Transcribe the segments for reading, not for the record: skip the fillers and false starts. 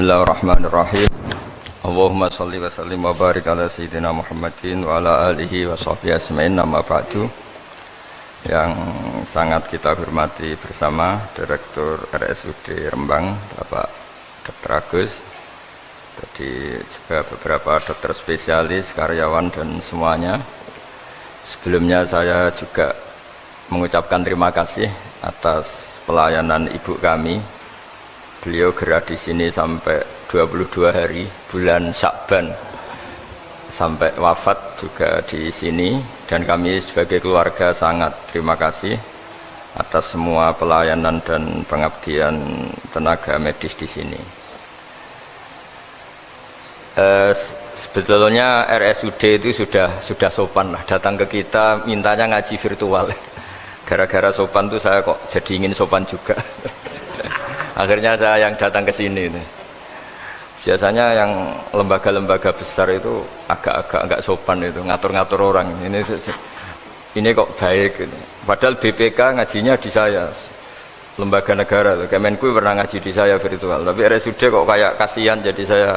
Bismillahirrahmanirrahim. Allahumma sholli wa sallim wa barik ala sayyidina Muhammadin wa ala alihi wa sahbihi asma'in, amma ba'du. Yang sangat kita hormati bersama Direktur RSUD Rembang, Bapak Dr. Agus, tadi juga beberapa dokter spesialis, karyawan dan semuanya. Sebelumnya saya juga mengucapkan terima kasih atas pelayanan ibu kami. Beliau gerak di sini sampai 22 hari bulan Syakban sampai wafat juga di sini, dan kami sebagai keluarga sangat terima kasih atas semua pelayanan dan pengabdian tenaga medis di sini. Sebetulnya RSUD itu sudah sopan lah, datang ke kita mintanya ngaji virtual. Gara-gara sopan tuh saya kok jadi ingin sopan juga. Akhirnya saya yang datang ke sini. Biasanya yang lembaga-lembaga besar itu agak sopan itu, ngatur-ngatur orang. Ini kok baik. Padahal BPK ngajinya di saya, lembaga negara. Kemenku pernah ngaji di saya virtual. Tapi RSUD kok kayak kasihan, jadi saya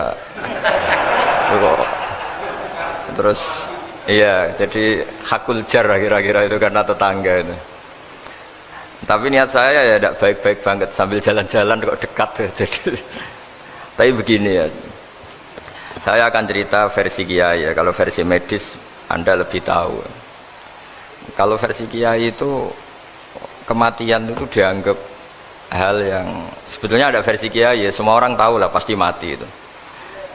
terus iya, jadi hakul jar kira-kira itu karena tetangga itu. Tapi niat saya ya tidak baik-baik banget, sambil jalan-jalan kok dekat jadi. Tapi begini ya, saya akan cerita versi kiai ya. Kalau versi medis Anda lebih tahu. Kalau versi kiai itu kematian itu dianggap hal yang sebetulnya ada versi kiai ya, semua orang tahu lah pasti mati itu.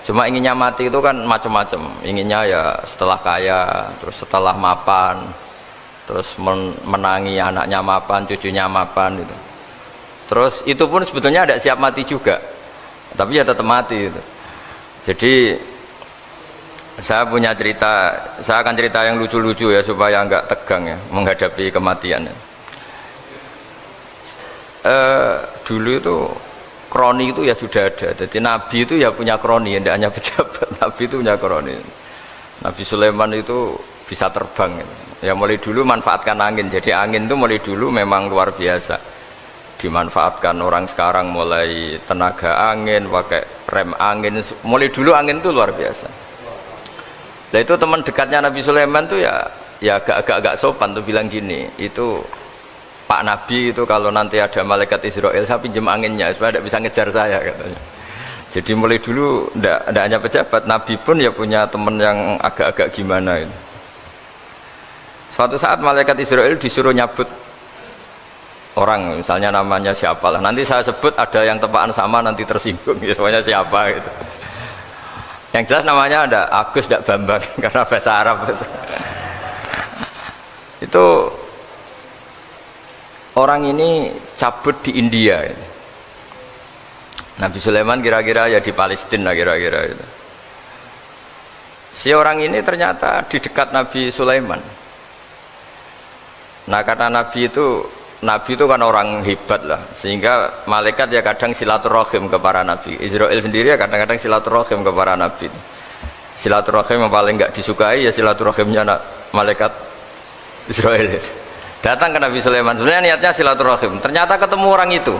Cuma inginnya mati itu kan macam-macam. Inginnya ya setelah kaya, terus setelah mapan, terus menangi anaknya mapan, cucunya mapan itu. Terus itu pun sebetulnya ada siap mati juga, tapi ya tetap mati itu. Jadi saya punya cerita, saya akan cerita yang lucu-lucu ya supaya nggak tegang ya menghadapi kematian. Dulu itu kroni itu ya sudah ada. Jadi Nabi itu ya punya kroni, tidak hanya pejabat. Nabi itu punya kroni. Nabi Sulaiman itu bisa terbang gitu. Ya mulai dulu manfaatkan angin. Jadi angin itu mulai dulu memang luar biasa dimanfaatkan orang sekarang, mulai tenaga angin, pakai rem angin. Mulai dulu angin itu luar biasa. Nah itu teman dekatnya Nabi Sulaiman tuh ya agak sopan tuh bilang gini, itu Pak Nabi itu kalau nanti ada malaikat Israel saya pinjam anginnya supaya tidak bisa ngejar saya katanya. Jadi mulai dulu tidak hanya pejabat, Nabi pun ya punya teman yang agak-agak gimana itu. Suatu saat malaikat Israel disuruh nyabut orang, misalnya namanya siapalah, nanti saya sebut ada yang tepaan sama nanti tersinggung ya, semuanya siapa gitu. Yang jelas namanya ada Agus tidak Bambang karena bahasa Arab itu orang ini cabut di India. Nabi Sulaiman kira-kira ya di Palestina kira-kira itu. Si orang ini ternyata di dekat Nabi Sulaiman. Nah karena Nabi itu kan orang hebat lah, sehingga malaikat ya kadang silaturahim ke para nabi. Israel sendiri ya kadang-kadang silaturahim ke para nabi. Silaturahim yang paling nggak disukai ya silaturahimnya malaikat Israel. Datang ke Nabi Sulaiman, sebenarnya niatnya silaturahim. Ternyata ketemu orang itu,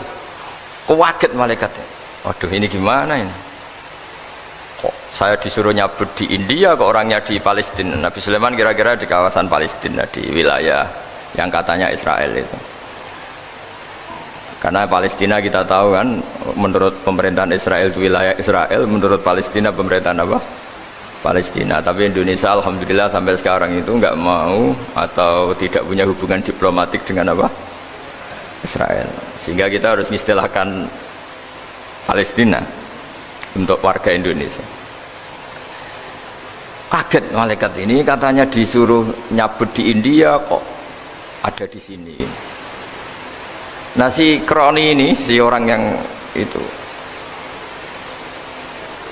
kaget malaikatnya. Waduh ini gimana ini? Kok saya disuruh nyabut di India, kok orangnya di Palestina? Nabi Sulaiman kira-kira di kawasan Palestina, di wilayah yang katanya Israel itu. Karena Palestina kita tahu kan, menurut pemerintahan Israel itu wilayah Israel, menurut Palestina pemerintahan apa? Palestina. Tapi Indonesia alhamdulillah sampai sekarang itu nggak mau atau tidak punya hubungan diplomatik dengan apa? Israel. Sehingga kita harus mengistilahkan Palestina untuk warga Indonesia. Kaget malaikat ini, katanya disuruh nyabut di India kok ada di sini. Nah si kroni ini, si orang yang itu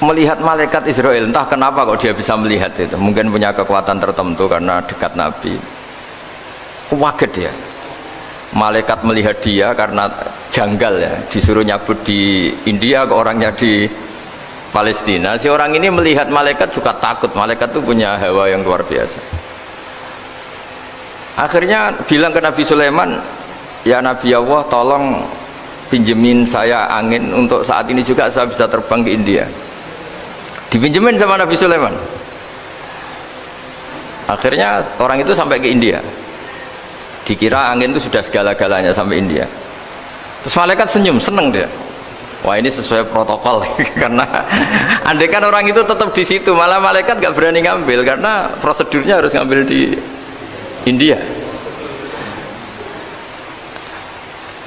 melihat malaikat Israel, entah kenapa kok dia bisa melihat itu, mungkin punya kekuatan tertentu karena dekat Nabi. Kaget ya, malaikat melihat dia karena janggal ya, disuruh nyabut di India kok orangnya di Palestina. Si orang ini melihat malaikat juga takut, malaikat itu punya hawa yang luar biasa. Akhirnya bilang ke Nabi Sulaiman, ya Nabi Allah tolong pinjemin saya angin untuk saat ini juga saya bisa terbang ke India. Dipinjemin sama Nabi Sulaiman. Akhirnya orang itu sampai ke India. Dikira angin itu sudah segala-galanya sampai India. Terus malaikat senyum, seneng dia. Wah, ini sesuai protokol karena andai kan orang itu tetap di situ, malah malaikat gak berani ngambil karena prosedurnya harus ngambil di India.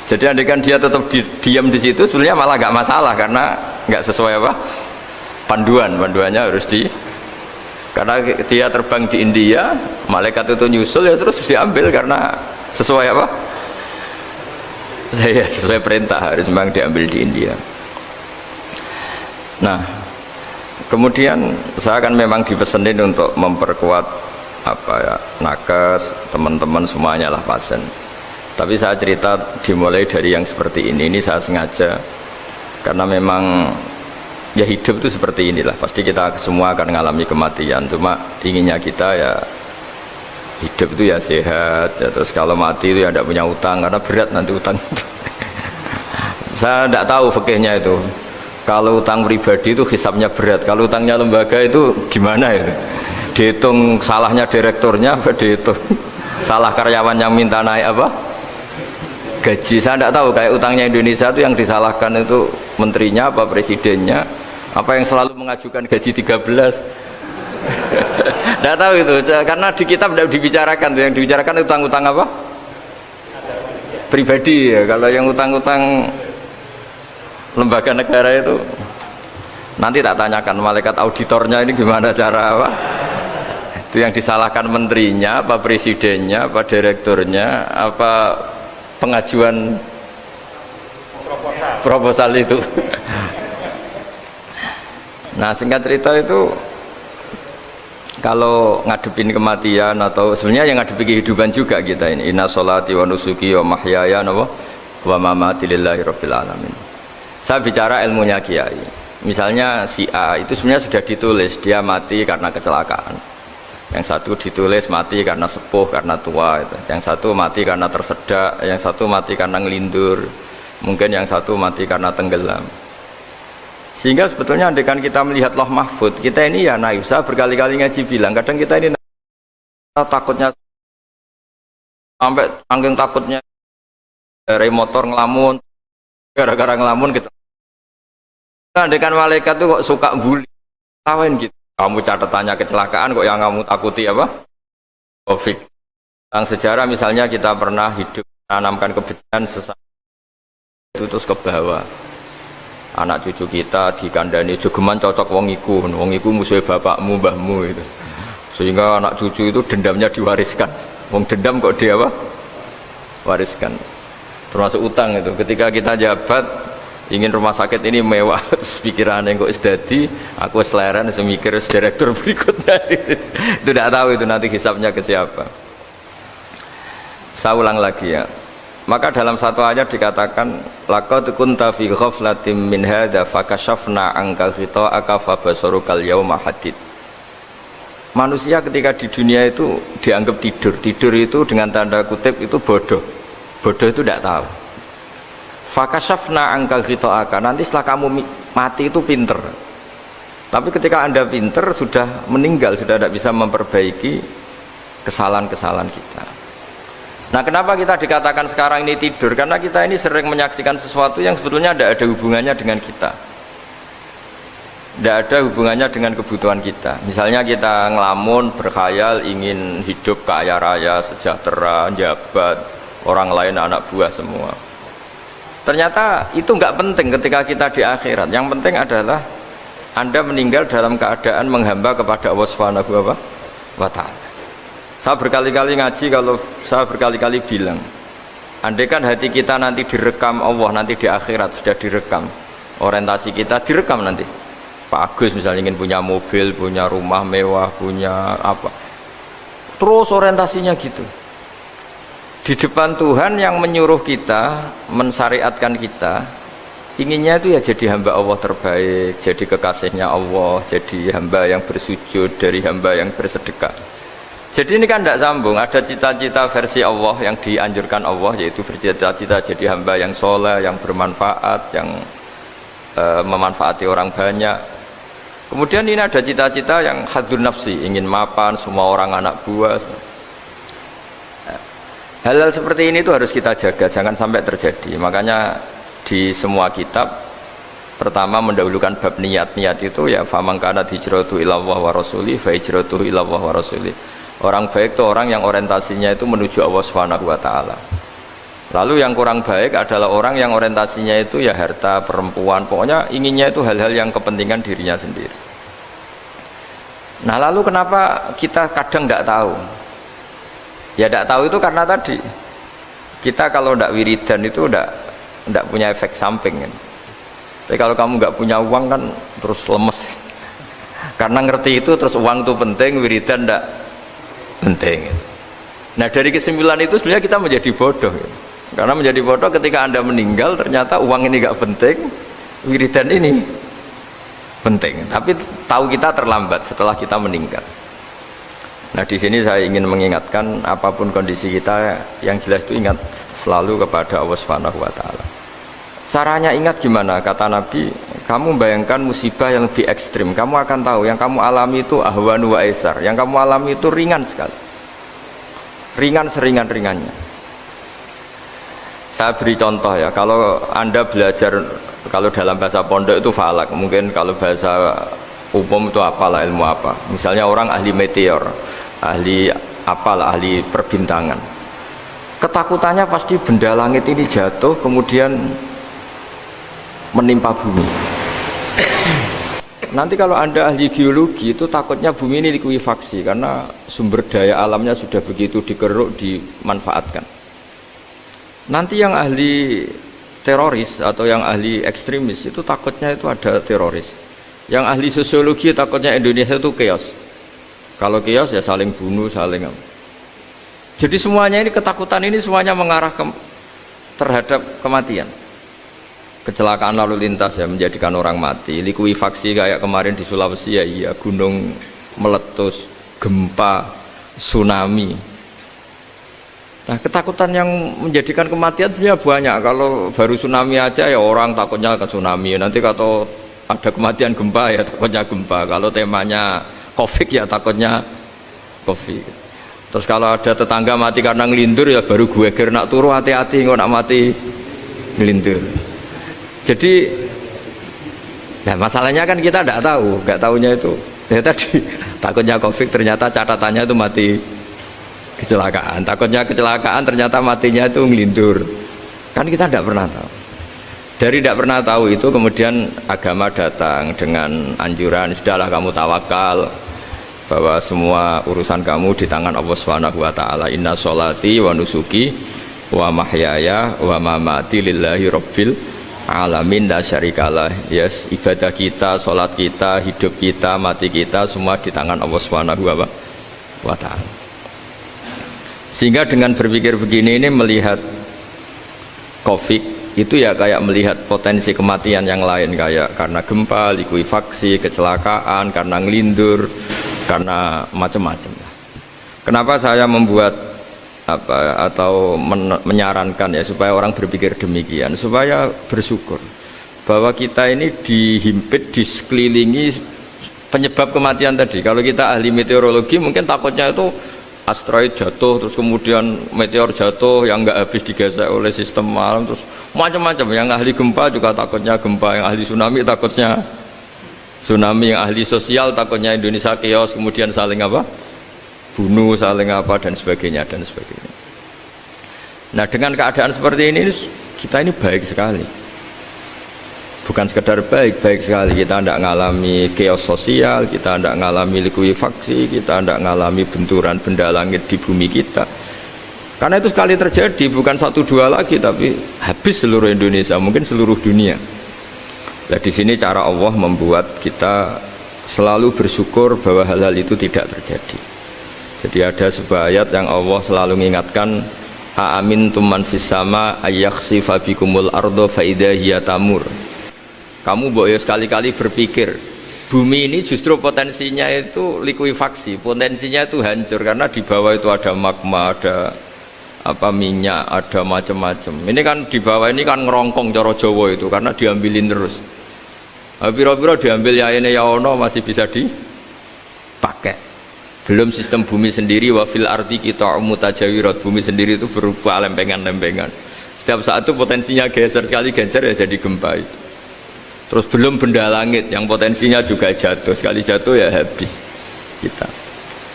Jadi andai kan dia tetap diam di situ, sebenarnya malah gak masalah karena gak sesuai apa panduannya harus di, karena dia terbang di India, malaikat itu nyusul ya terus diambil karena sesuai apa? Saya sesuai perintah harus memang diambil di India. Nah, kemudian saya kan memang dipesenin untuk memperkuat apa ya, nakes, teman-teman semuanya lah pasien. Tapi saya cerita dimulai dari yang seperti ini saya sengaja karena memang ya hidup itu seperti inilah. Pasti kita semua akan mengalami kematian. Cuma inginnya kita ya hidup itu ya sehat ya, terus kalau mati itu ya tidak punya utang karena berat nanti utang itu. Saya tidak tahu fikihnya itu, kalau utang pribadi itu hisabnya berat, kalau utangnya lembaga itu gimana itu, dihitung salahnya direkturnya apa dihitung salah karyawan yang minta naik apa gaji. Saya tidak tahu, kayak utangnya Indonesia itu yang disalahkan itu menterinya apa presidennya apa yang selalu mengajukan gaji 13. Tidak tahu itu, karena di kitab tidak dibicarakan. Yang dibicarakan utang-utang apa? Pribadi ya. Kalau yang utang-utang lembaga negara itu nanti tak tanyakan malaikat auditornya ini gimana cara apa? Itu yang disalahkan menterinya, apa presidennya, apa direkturnya, apa pengajuan proposal itu. Nah, singkat cerita itu kalau ngadepin kematian atau sebenarnya yang ngadepi kehidupan juga kita ini, inna sholati wa nusuki wa mahyaya wa mamati lillahi rabbil alamin. Saya bicara ilmunya kiai. Misalnya si A itu sebenarnya sudah ditulis dia mati karena kecelakaan. Yang satu ditulis mati karena sepuh, karena tua itu. Yang satu mati karena tersedak, yang satu mati karena ngelindur. Mungkin yang satu mati karena tenggelam. Sehingga sebetulnya andaikan kita melihat Lauh Mahfud, kita ini ya naif. Saya berkali-kali ngaji bilang, kadang kita ini takutnya sampai angking takutnya dari motor ngelamun, gara-gara ngelamun gitu. Andaikan malaikat itu kok suka bully, tawain gitu. Kamu catatannya kecelakaan kok yang kamu takuti apa? Covid. Tentang sejarah misalnya kita pernah hidup menanamkan kebencian sesama itu terus ke bawah. Anak cucu kita dikandani jogeman cocok wong iku musuhnya bapakmu mbahmu itu, sehingga anak cucu itu dendamnya diwariskan. Wong dendam kok dia apa wariskan, termasuk utang itu. Ketika kita jabat ingin rumah sakit ini mewah, terus pikirannya kok isdadi aku seleren semikir direktur berikutnya itu tidak tahu itu nanti hisapnya ke siapa. Saya ulang lagi ya. Maka dalam satu ayat dikatakan laqad kunta fi ghaflatin min hadza fakashafna anka ghita'aka fabasarukal yauma hadid. Manusia ketika di dunia itu dianggap tidur itu dengan tanda kutip itu bodoh itu tidak tahu. Fakashafna anka ghita'aka, nanti setelah kamu mati itu pinter, tapi ketika anda pinter sudah meninggal, sudah tidak bisa memperbaiki kesalahan-kesalahan kita. Nah, kenapa kita dikatakan sekarang ini tidur? Karena kita ini sering menyaksikan sesuatu yang sebetulnya tidak ada hubungannya dengan kita, tidak ada hubungannya dengan kebutuhan kita. Misalnya kita ngelamun, berkhayal, ingin hidup kaya raya, sejahtera, jabat, orang lain anak buah semua. Ternyata itu nggak penting ketika kita di akhirat. Yang penting adalah Anda meninggal dalam keadaan menghamba kepada Allah Subhanahu wa Ta'ala. Saya berkali-kali ngaji, kalau saya berkali-kali bilang, andai kan hati kita nanti direkam Allah, nanti di akhirat sudah direkam, orientasi kita direkam nanti. Pak Agus misalnya ingin punya mobil, punya rumah mewah, punya apa, terus orientasinya gitu. Di depan Tuhan yang menyuruh kita, mensyariatkan kita, inginnya itu ya jadi hamba Allah terbaik, jadi kekasihnya Allah, jadi hamba yang bersujud, dari hamba yang bersedekah. Jadi ini kan tidak sambung. Ada cita-cita versi Allah yang dianjurkan Allah, yaitu bercita-cita jadi hamba yang soleh, yang bermanfaat, yang memanfaati orang banyak. Kemudian ini ada cita-cita yang hadzun nafsi, ingin mapan semua orang anak buah. Hal-hal seperti ini itu harus kita jaga, jangan sampai terjadi. Makanya di semua kitab pertama mendahulukan bab niat. Niat itu ya faman kana hijratuhu ilallah wa rasuli fa hijratuhu ilallah wa rasuli. Orang baik itu orang yang orientasinya itu menuju Allah Subhanahu wa taala. Lalu yang kurang baik adalah orang yang orientasinya itu ya harta, perempuan, pokoknya inginnya itu hal-hal yang kepentingan dirinya sendiri. Nah, lalu kenapa kita kadang tidak tahu? Ya tidak tahu itu karena tadi kita kalau tidak wiridan itu tidak punya efek samping kan. Tapi kalau kamu nggak punya uang kan terus lemes. Karena ngerti itu terus uang itu penting, wiridan tidak penting. Nah, dari kesimpulan itu sebenarnya kita menjadi bodoh. Karena menjadi bodoh ketika Anda meninggal ternyata uang ini nggak penting, wiridan ini penting. Tapi tahu kita terlambat setelah kita meninggal. Nah, di sini saya ingin mengingatkan apapun kondisi kita, yang jelas itu ingat selalu kepada Allah Subhanahu wa taala. Caranya ingat gimana? Kata Nabi, kamu bayangkan musibah yang lebih ekstrim, kamu akan tahu yang kamu alami itu ahwanu wa aisar, yang kamu alami itu ringan sekali, ringan seringan-ringannya. Saya beri contoh ya, kalau Anda belajar, kalau dalam bahasa pondok itu falak, mungkin kalau bahasa umum itu apalah, ilmu apa, misalnya orang ahli meteor, ahli apalah, ahli perbintangan, ketakutannya pasti benda langit ini jatuh kemudian menimpa bumi. Nanti kalau Anda ahli geologi itu takutnya bumi ini likuifaksi karena sumber daya alamnya sudah begitu dikeruk, dimanfaatkan. Nanti yang ahli teroris atau yang ahli ekstremis itu takutnya itu ada teroris. Yang ahli sosiologi takutnya Indonesia itu chaos. Kalau chaos ya saling bunuh, saling. Jadi semuanya ini, ketakutan ini semuanya mengarah terhadap kematian. Kecelakaan lalu lintas ya menjadikan orang mati, likuifaksi kayak kemarin di Sulawesi ya, iya, gunung meletus, gempa, tsunami. Nah, ketakutan yang menjadikan kematian sebenarnya banyak. Kalau baru tsunami aja ya orang takutnya ke tsunami, nanti kalau ada kematian gempa ya takutnya gempa, kalau temanya COVID ya takutnya COVID. Terus kalau ada tetangga mati karena ngelindur ya baru gue nak turu, hati-hati kok nak mati ngelindur. Jadi, nah masalahnya kan kita tidak tahu, nggak tahunya itu. Ya tadi takutnya COVID, ternyata catatannya itu mati kecelakaan. Takutnya kecelakaan, ternyata matinya itu ngelindur. Kan kita tidak pernah tahu. Dari tidak pernah tahu itu kemudian agama datang dengan anjuran, sudahlah kamu tawakal bahwa semua urusan kamu di tangan Allah Subhanahu wa taala. Inna sholati wa nusuki wa mahyaya wa mamati lillahi rabbil alamin la syarikalah. Yes, ibadah kita, sholat kita, hidup kita, mati kita semua di tangan Allah Subhanahu wa taala. Sehingga dengan berpikir begini ini melihat COVID itu ya kayak melihat potensi kematian yang lain, kayak karena gempa, likuifaksi, kecelakaan, karena ngelindur, karena macam-macam. Kenapa saya membuat atau menyarankan ya supaya orang berpikir demikian, supaya bersyukur bahwa kita ini dihimpit, disekelilingi penyebab kematian tadi. Kalau kita ahli meteorologi mungkin takutnya itu asteroid jatuh, terus kemudian meteor jatuh yang nggak habis digesek oleh sistem alam, terus macam-macam. Yang ahli gempa juga takutnya gempa, yang ahli tsunami takutnya tsunami, yang ahli sosial takutnya Indonesia chaos, kemudian saling apa? Bunuh, saling apa, dan sebagainya dan sebagainya. Nah, dengan keadaan seperti ini kita ini baik sekali, bukan sekedar baik sekali. Kita tidak mengalami chaos sosial, kita tidak mengalami likuifaksi, kita tidak mengalami benturan benda langit di bumi kita, karena itu sekali terjadi bukan 1-2 lagi, tapi habis seluruh Indonesia, mungkin seluruh dunia. Nah, di sini cara Allah membuat kita selalu bersyukur bahwa hal-hal itu tidak terjadi. Jadi ada sebuah ayat yang Allah selalu mengingatkan, aamintum man fis sama ayyakhsifa bikumul ardo fa idza hiya tamur. Kamu boleh sekali-kali berpikir Bumi ini justru potensinya itu likuifaksi, potensinya itu hancur karena di bawah itu ada magma, ada apa minyak, ada macam-macam. Ini kan di bawah ini kan ngerongkong cara Jawa itu karena diambilin terus. Piro-piro diambil ya ini ya ono masih bisa dipakai. Belum sistem bumi sendiri wafil arti kita mutajawirat, bumi sendiri itu berupa lempengan-lempengan. Setiap saat itu potensinya geser, sekali geser ya jadi gempa itu. Terus belum benda langit yang potensinya juga jatuh, sekali jatuh ya habis kita.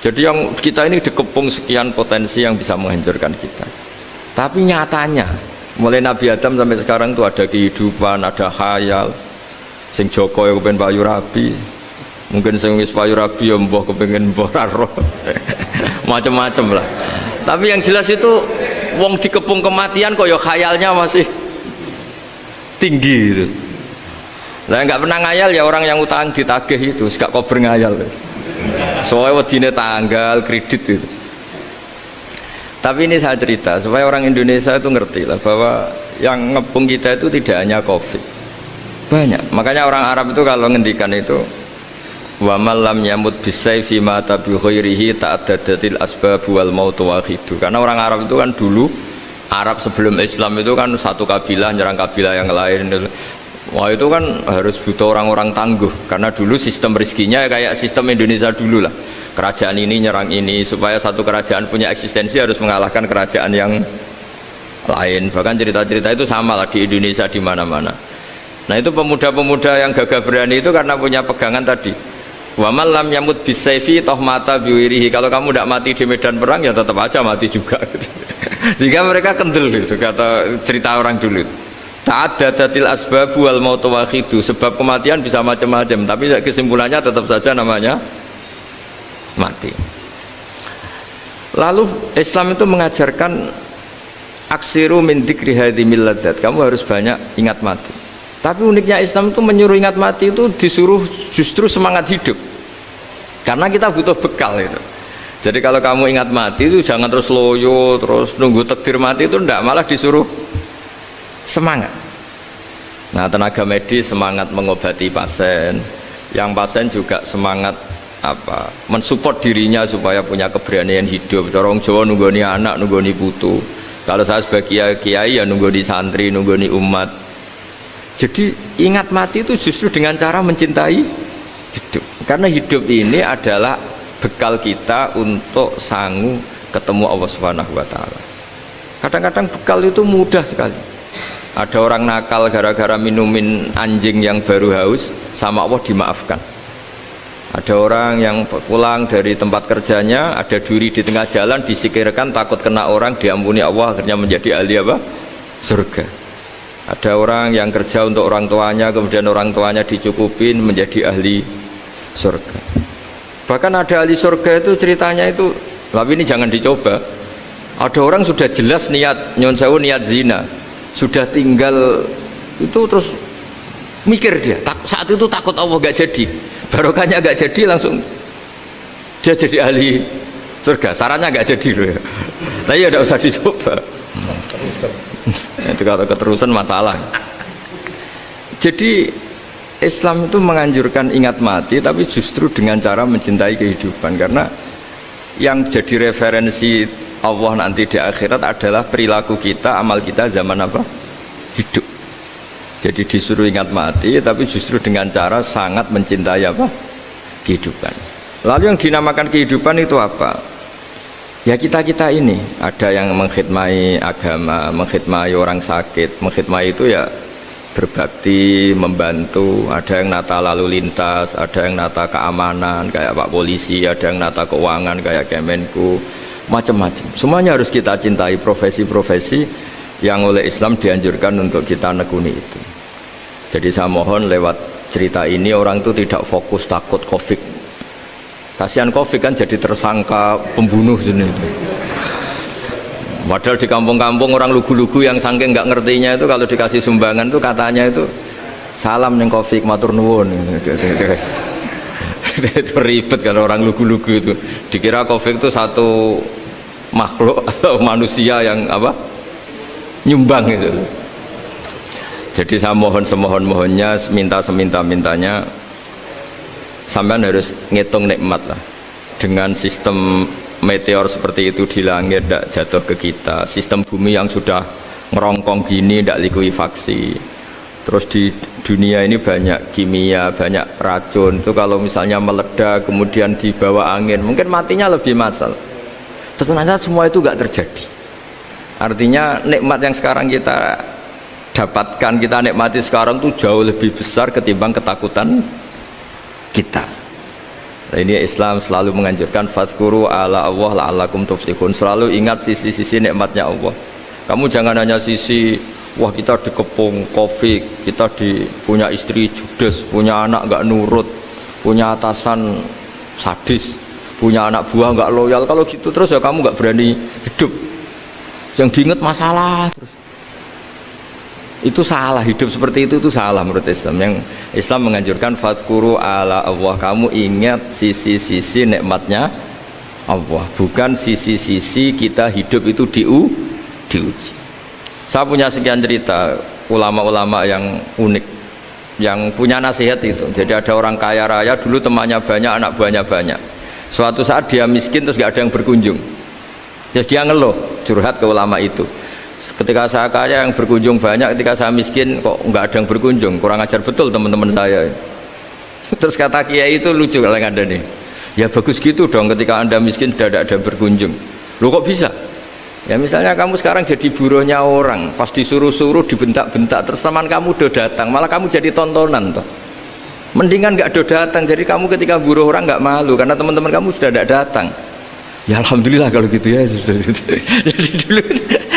Jadi yang kita ini dikepung sekian potensi yang bisa menghancurkan kita. Tapi nyatanya mulai Nabi Adam sampai sekarang tuh ada kehidupan, ada khayal. Sing Joko ya kepengen payu rabi, mungkin sing wis payu rabi ya mbah kepengen mbah roh. Macam-macam lah. Tapi yang jelas itu wong dikepung kematian kok ya khayalnya masih tinggi gitu. Lah nggak pernah ngayal ya orang yang utang ditagih itu, gak kober ngayal. Soalnya wedine tanggal kredit itu. Tapi ini saya cerita supaya orang Indonesia itu ngerti lah bahwa yang ngepung kita itu tidak hanya Covid, banyak. Makanya orang Arab itu kalau ngendikan itu wa malam yamut bisayfi mata bi khairihi ta'addadatil asbab wal maut wahidu. Karena orang Arab itu kan dulu Arab sebelum Islam itu kan satu kabilah nyerang kabilah yang lain. Wah itu kan harus butuh orang-orang tangguh karena dulu sistem rezekinya kayak sistem Indonesia dulu lah. Kerajaan ini nyerang ini supaya satu kerajaan punya eksistensi harus mengalahkan kerajaan yang lain. Bahkan cerita-cerita itu sama lah di Indonesia di mana-mana. Nah itu pemuda-pemuda yang gagah berani itu karena punya pegangan tadi. Wa man lam yamut bisayfi toh mata biwirihi. Kalau kamu tidak mati di medan perang ya tetap aja mati juga. Sehingga mereka kendel gitu kata cerita orang dulu. Ta'addadatil asbab wal maut wahidu. Sebab kematian bisa macam-macam, tapi kesimpulannya tetap saja namanya mati. Lalu Islam itu mengajarkan aksiru min dzikri hadhimil ladzat. Kamu harus banyak ingat mati. Tapi uniknya Islam itu menyuruh ingat mati itu disuruh justru semangat hidup. Karena kita butuh bekal itu. Jadi kalau kamu ingat mati itu jangan terus loyo, terus nunggu takdir mati itu enggak, malah disuruh semangat. Nah tenaga medis semangat mengobati pasien, yang pasien juga semangat apa mensupport dirinya supaya punya keberanian hidup. Corong Jawa nunggoni anak, nunggoni putu. Kalau saya sebagai kiai ya nunggoni santri, nunggoni umat. Jadi ingat mati itu justru dengan cara mencintai hidup. Karena hidup ini adalah bekal kita untuk sanggup ketemu Allah Subhanahu wa taala. Kadang-kadang bekal itu mudah sekali. Ada orang nakal gara-gara minumin anjing yang baru haus, sama Allah dimaafkan. Ada orang yang pulang dari tempat kerjanya, ada duri di tengah jalan, disikirkan takut kena orang, diampuni Allah, akhirnya menjadi ahli apa? Surga. Ada orang yang kerja untuk orang tuanya, kemudian orang tuanya dicukupin menjadi ahli surga. Bahkan ada ahli surga itu ceritanya itu, tapi ini jangan dicoba. Ada orang sudah jelas niat nyon sewu, niat zina, sudah tinggal itu terus mikir dia saat itu takut Allah gak jadi, barokahnya gak jadi, langsung dia jadi ahli surga. Sarannya gak jadi loh ya, tapi ya tidak usah dicoba. Itu kalau keterusan masalah. Jadi Islam itu menganjurkan ingat mati, tapi justru dengan cara mencintai kehidupan. Karena yang jadi referensi Allah nanti di akhirat adalah perilaku kita, amal kita zaman apa? Hidup. Jadi disuruh ingat mati, tapi justru dengan cara sangat mencintai apa? Kehidupan. Lalu yang dinamakan kehidupan itu apa? Ya kita-kita ini. Ada yang mengkhidmati agama, mengkhidmati orang sakit, mengkhidmati itu ya berbakti, membantu. Ada yang nata lalu lintas, ada yang nata keamanan kayak Pak Polisi, ada yang nata keuangan kayak Kemenku, macam-macam. Semuanya harus kita cintai, profesi-profesi yang oleh Islam dianjurkan untuk kita nekuni itu. Jadi saya mohon lewat cerita ini orang itu tidak fokus takut Covid. Kasihan Covid kan jadi tersangka pembunuh sini. Padahal di kampung-kampung orang lugu-lugu yang saking nggak ngertinya itu kalau dikasih sumbangan tuh katanya itu salam neng Covid matur nuwun. Itu ribet kalau orang lugu-lugu itu. Dikira Covid itu satu makhluk atau manusia yang apa? Nyumbang itu. Jadi saya mohon semohon-mohonnya, minta seminta-mintanya sampean harus ngitung nikmat lah. Dengan sistem meteor seperti itu di langit tidak jatuh ke kita, sistem bumi yang sudah ngerongkong gini tidak likuifaksi, terus di dunia ini banyak kimia, banyak racun itu kalau misalnya meledak kemudian dibawa angin mungkin matinya lebih massal. Ternyata semua itu nggak terjadi. Artinya nikmat yang sekarang kita dapatkan, kita nikmati sekarang itu jauh lebih besar ketimbang ketakutan kita. Nah, ini Islam selalu menganjurkan fadzkuru ala Allah la'allakum tuflihun. Selalu ingat sisi-sisi nikmatnya Allah. Kamu jangan hanya sisi wah kita dikepung Covid, kita punya istri judes, punya anak nggak nurut, punya atasan sadis, punya anak buah nggak loyal. Kalau gitu terus ya kamu nggak berani hidup. Yang diingat masalah terus. Itu salah, hidup seperti itu salah menurut Islam. Yang Islam menganjurkan fadzkuru ala Allah, kamu ingat sisi-sisi nikmatnya Allah, bukan sisi-sisi kita hidup itu diuji. Saya punya sekian cerita ulama-ulama yang unik yang punya nasihat itu. Jadi ada orang kaya raya dulu temannya banyak, anak buahnya banyak. Suatu saat dia miskin terus gak ada yang berkunjung. Terus dia ngeluh, curhat ke ulama itu. Ketika saya kaya yang berkunjung banyak, ketika saya miskin kok nggak ada yang berkunjung, kurang ajar betul teman-teman saya. Terus kata kiai itu lucu kalau ada nih, ya bagus gitu dong ketika anda miskin sudah ada yang berkunjung. Loh kok bisa? Ya misalnya kamu sekarang jadi buruhnya orang, pas disuruh-suruh dibentak-bentak, terus teman kamu udah datang, malah kamu jadi tontonan toh. Mendingan nggak ada datang, jadi kamu ketika buruh orang nggak malu karena teman-teman kamu sudah tidak datang. Ya alhamdulillah kalau gitu ya. Jadi dulu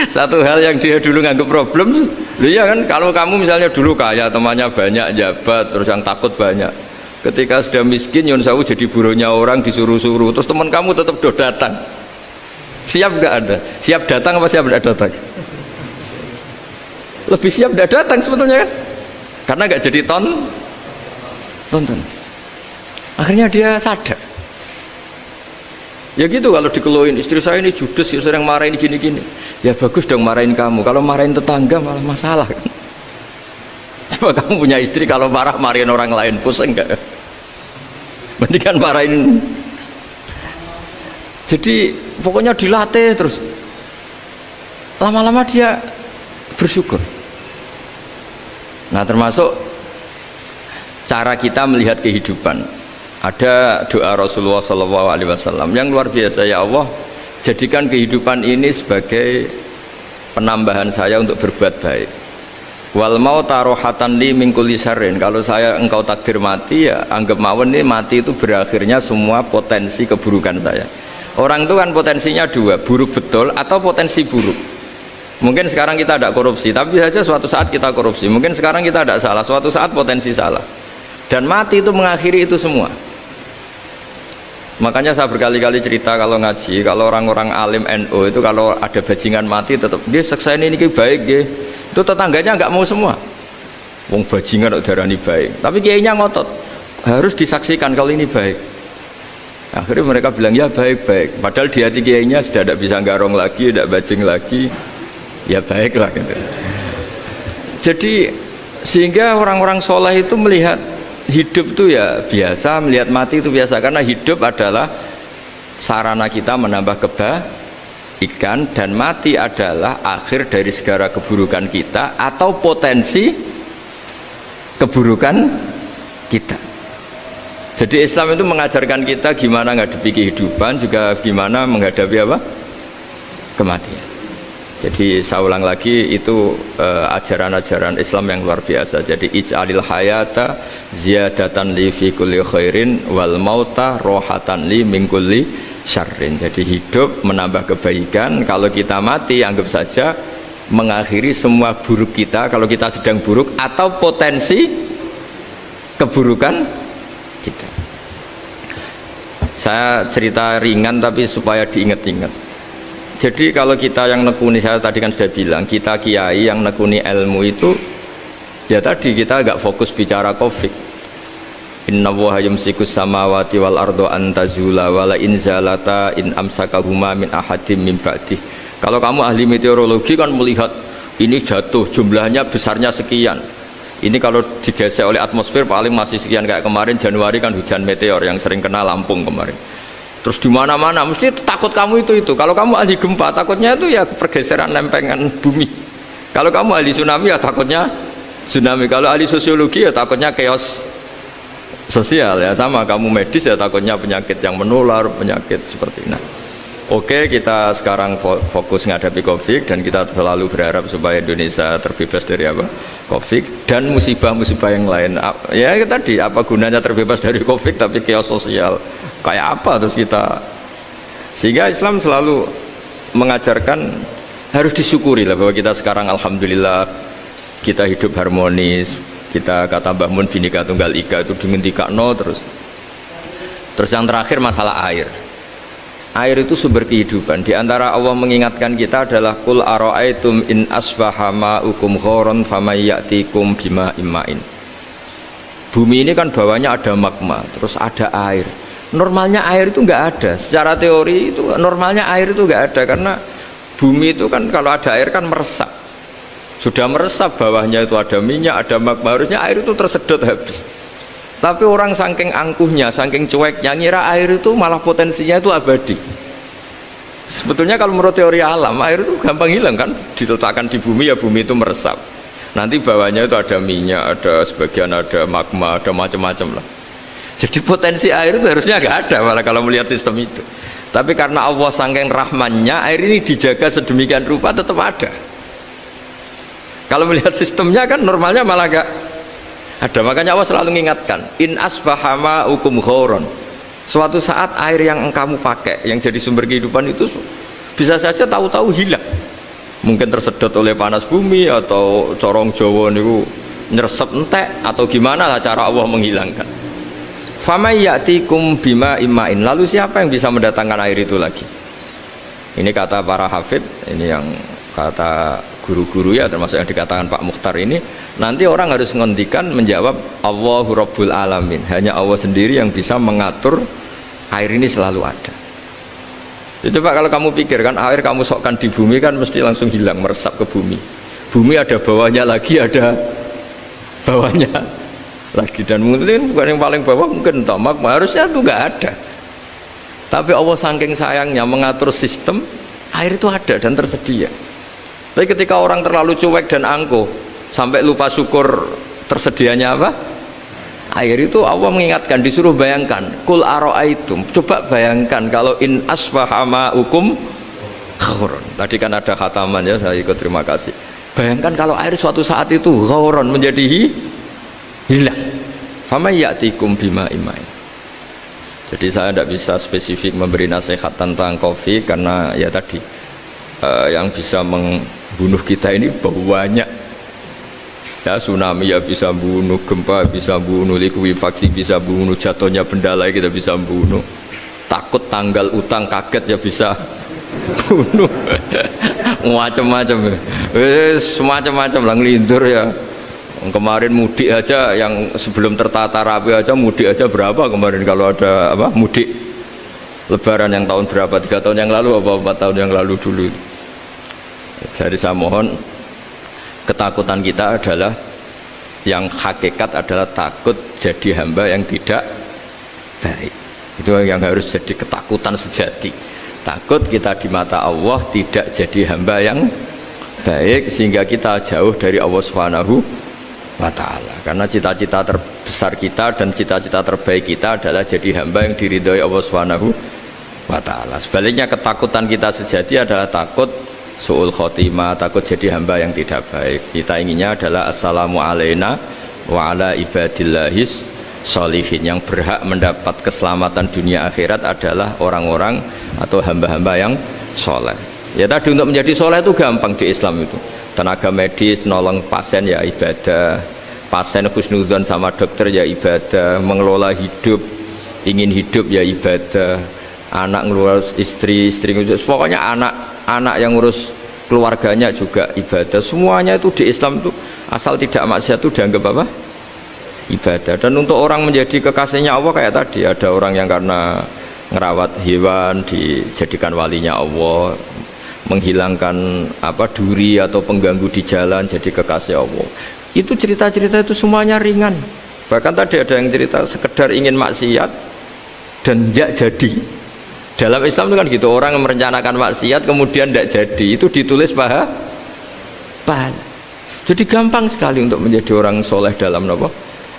satu hal yang dia dulu nganggap problem, iya kan, kalau kamu misalnya dulu kaya, temannya banyak, jabat, terus yang takut banyak, ketika sudah miskin Yun Sawu jadi buruhnya orang, disuruh-suruh, terus teman kamu tetap do datang, siap nggak ada? Siap datang apa siap tidak datang? Lebih siap tidak datang sebetulnya kan, karena nggak jadi tonton. Akhirnya dia sadar. Ya gitu, kalau dikeluhin istri saya ini judes, sering marahin gini-gini, ya bagus dong marahin kamu, kalau marahin tetangga malah masalah kan. Coba kamu punya istri kalau marah marahin orang lain, pusing enggak? Mendingan marahin. Jadi pokoknya dilatih terus, lama-lama dia bersyukur. Nah termasuk cara kita melihat kehidupan. Ada doa Rasulullah SAW yang luar biasa, ya Allah jadikan kehidupan ini sebagai penambahan saya untuk berbuat baik. Wal mauta rohatan li min kulli syarrin, kalau saya engkau takdir mati ya anggap mawon ini mati itu berakhirnya semua potensi keburukan saya. Orang itu kan potensinya dua, buruk betul atau potensi buruk. Mungkin sekarang kita tidak korupsi, tapi saja suatu saat kita korupsi. Mungkin sekarang kita tidak salah, suatu saat potensi salah. Dan mati itu mengakhiri itu semua. Makanya saya berkali-kali cerita kalau ngaji, kalau orang-orang alim NU itu kalau ada bajingan mati tetap dia seksa ini baik dia. Itu tetangganya nggak mau semua. Wong bajingan udarani baik. Tapi kiainya ngotot harus disaksikan kalau ini baik. Akhirnya mereka bilang ya baik-baik. Padahal di hati kiainya sudah tidak bisa garong lagi, tidak bajing lagi. Ya baiklah gitu. Jadi sehingga orang-orang soleh itu melihat hidup itu ya biasa, melihat mati itu biasa, karena hidup adalah sarana kita menambah kebaikan dan mati adalah akhir dari segala keburukan kita atau potensi keburukan kita. Jadi Islam itu mengajarkan kita gimana menghadapi kehidupan, juga gimana menghadapi apa? Kematian. Jadi saya ulang lagi, itu ajaran-ajaran Islam yang luar biasa. Jadi ij'alil hayata ziyadatan li fi kulli khairin wal mauta rohatan li min kulli syarrin. Jadi hidup menambah kebaikan, kalau kita mati anggap saja mengakhiri semua buruk kita kalau kita sedang buruk atau potensi keburukan kita. Saya cerita ringan tapi supaya diingat-ingat. Jadi kalau kita yang nekuni, saya tadi kan sudah bilang, kita kiai yang nekuni ilmu itu ya tadi kita agak fokus bicara Covid. Inna Allaha yumsikus samawati wal ardo an tazula wala in zalata in amsakahuma min ahadim min ba'dih. Kalau kamu ahli meteorologi kan melihat ini jatuh jumlahnya besarnya sekian, Ini kalau digesek oleh atmosfer paling masih sekian, kayak kemarin Januari kan hujan meteor yang sering kena Lampung kemarin. Terus di mana-mana mesti takut kamu itu. Kalau kamu ahli gempa takutnya itu ya pergeseran lempengan bumi. Kalau kamu ahli tsunami ya takutnya tsunami. Kalau ahli sosiologi ya takutnya chaos sosial ya, sama kamu medis ya takutnya penyakit yang menular, penyakit seperti ini. Nah, oke, kita sekarang fokus menghadapi Covid dan kita selalu berharap supaya Indonesia terbebas dari apa? Covid dan musibah-musibah yang lain. Ya tadi, apa gunanya terbebas dari Covid tapi chaos sosial kayak apa terus kita? Sehingga Islam selalu mengajarkan harus disyukuri lah bahwa kita sekarang alhamdulillah kita hidup harmonis. Kita kata Mbah Mun Bhinneka Tunggal Ika itu dimentikakno terus yang terakhir masalah air. Air itu sumber kehidupan. Di antara Allah mengingatkan kita adalah kul ara'aitum in asbaha ma'ukum ghoron famay ya'tikum bima imma'in. Bumi ini kan bawahnya ada magma, terus ada air. Normalnya air itu nggak ada. Secara teori itu normalnya air itu nggak ada karena bumi itu kan kalau ada air kan meresap. Sudah meresap, bawahnya itu ada minyak, ada magma, harusnya air itu tersedot habis. Tapi orang saking angkuhnya, saking cueknya, ngira air itu malah potensinya itu abadi. Sebetulnya kalau menurut teori alam, air itu gampang hilang kan, diletakkan di bumi ya bumi itu meresap. Nanti bawahnya itu ada minyak, ada sebagian ada magma, ada macam-macam lah. Jadi potensi air itu harusnya nggak ada malah kalau melihat sistem itu. Tapi karena Allah saking rahmannya, air ini dijaga sedemikian rupa tetap ada. Kalau melihat sistemnya kan normalnya malah gak ada. Makanya Allah selalu mengingatkan in asbahama ukum ghoron, suatu saat air yang kamu pakai yang jadi sumber kehidupan itu bisa saja tahu-tahu hilang, mungkin tersedot oleh panas bumi atau corong Jawa niku nyeresep entek atau gimana lah cara Allah menghilangkan. Famay ya'tikum bima imma'in, lalu siapa yang bisa mendatangkan air itu lagi? Ini kata para hafid, ini yang kata guru-guru ya, termasuk yang dikatakan Pak Mukhtar ini, nanti orang harus ngendikan menjawab Allahu Rabbul Alamin, hanya Allah sendiri yang bisa mengatur air ini selalu ada. Ya, coba kalau kamu pikir kan air kamu sokkan di bumi kan mesti langsung hilang, meresap ke bumi. Bumi ada bawahnya lagi, ada bawahnya lagi, dan mungkin bukan yang paling bawah mungkin magma, harusnya itu nggak ada. Tapi Allah saking sayangnya mengatur sistem air itu ada dan tersedia. Tapi ketika orang terlalu cuek dan angkuh sampai lupa syukur tersedianya apa? Air itu Allah mengingatkan, disuruh bayangkan, kul ara'aitum, coba bayangkan kalau in asbaha ma'ukum ghoron. Tadi kan ada khataman ya, saya ikut, terima kasih. Bayangkan kalau air suatu saat itu ghoron menjadi hilang. Famay ya'tikum bima imma'in. Jadi saya tidak bisa spesifik memberi nasihat tentang Covid karena ya tadi yang bisa membunuh kita ini banyak ya, tsunami ya bisa bunuh, gempa bisa bunuh, likuifaksi bisa bunuh, jatuhnya benda lain kita bisa bunuh, takut tanggal utang kaget ya bisa bunuh macam-macam, semacam-macam lah, ngelindur ya. Kemarin mudik aja yang sebelum tertata rapi aja, mudik aja berapa kemarin kalau ada apa mudik lebaran yang tahun berapa, 3 tahun yang lalu apa 4 tahun yang lalu dulu. Jadi saya mohon, ketakutan kita adalah yang hakikat adalah takut jadi hamba yang tidak baik. Itu yang harus jadi ketakutan sejati. Takut kita di mata Allah tidak jadi hamba yang baik sehingga kita jauh dari Allah Subhanahu wa ta'ala. Karena cita-cita terbesar kita dan cita-cita terbaik kita adalah jadi hamba yang diridhoi Allah Subhanahu wa ta'ala. Sebaliknya ketakutan kita sejati adalah takut su'ul khotimah, takut jadi hamba yang tidak baik. Kita inginnya adalah assalamu alaina wa ala ibadillahis sholihin, yang berhak mendapat keselamatan dunia akhirat adalah orang-orang atau hamba-hamba yang soleh. Ya tadi, untuk menjadi soleh itu gampang di Islam itu. Tenaga medis nolong pasien ya ibadah, pasien husnudzon sama dokter ya ibadah, mengelola hidup, ingin hidup ya ibadah, anak ngurus istri ngurus, pokoknya anak yang ngurus keluarganya juga ibadah. Semuanya itu di Islam itu asal tidak maksiat itu dianggap apa? Ibadah. Dan untuk orang menjadi kekasihnya Allah kayak tadi, ada orang yang karena ngerawat hewan dijadikan walinya Allah, menghilangkan apa duri atau pengganggu di jalan jadi kekasih Allah. Itu cerita-cerita itu semuanya ringan. Bahkan tadi ada yang cerita sekedar ingin maksiat dan tidak jadi. Dalam Islam itu kan gitu, orang yang merencanakan maksiat kemudian tidak jadi, itu ditulis pahala. Jadi gampang sekali untuk menjadi orang soleh dalam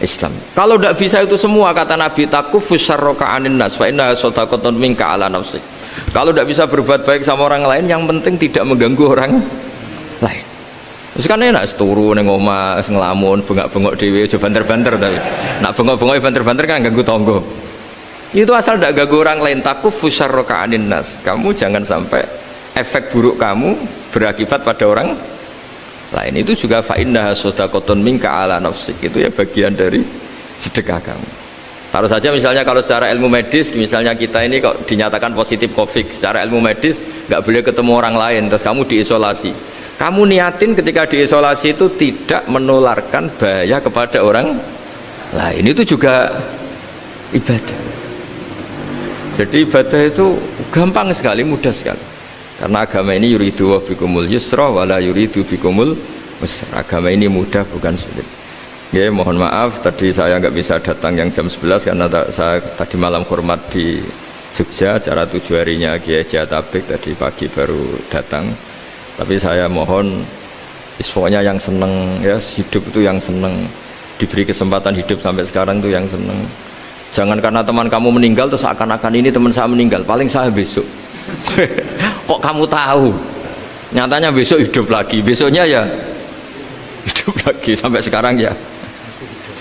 Islam. Kalau tidak bisa itu semua, kata Nabi, takufus syarroka anin nas fa inna sodaqatun minka ala nafsik. Kalau tidak bisa berbuat baik sama orang lain, yang penting tidak mengganggu orang lain. Terus kan enak turu ning omah ngelamun bengak-bengok dhewe aja banter-banter, tapi nak bengok-bengok banter-banter kan ganggu tangga. Itu asal tidak ganggu orang lain. Takufus syarroka anin nas. Kamu jangan sampai efek buruk kamu berakibat pada orang lain. Itu juga fa inna shadaqatun minka ala nafsik, itu ya bagian dari sedekah kamu. Taruh saja misalnya kalau secara ilmu medis, misalnya kita ini kok dinyatakan positif COVID, secara ilmu medis nggak boleh ketemu orang lain, terus kamu diisolasi. Kamu niatin ketika diisolasi itu tidak menularkan bahaya kepada orang lain, itu juga ibadah. Jadi ibadah itu gampang sekali, mudah sekali. Karena agama ini yuridu wa bikumul yusra wala yuridu bikumul usra. Agama ini mudah, bukan sulit. Ya, mohon maaf tadi saya nggak bisa datang yang jam 11 karena saya tadi malam hormat di Jogja, acara 7 harinya Kiai Jatabek, tadi pagi baru datang. Tapi saya mohon pokoknya yang seneng ya, hidup itu yang seneng, diberi kesempatan hidup sampai sekarang itu yang seneng. Jangan karena teman kamu meninggal terus seakan-akan ini teman saya meninggal, paling saya besok. Kok kamu tahu? Nyatanya besok hidup lagi, besoknya ya hidup lagi, sampai sekarang ya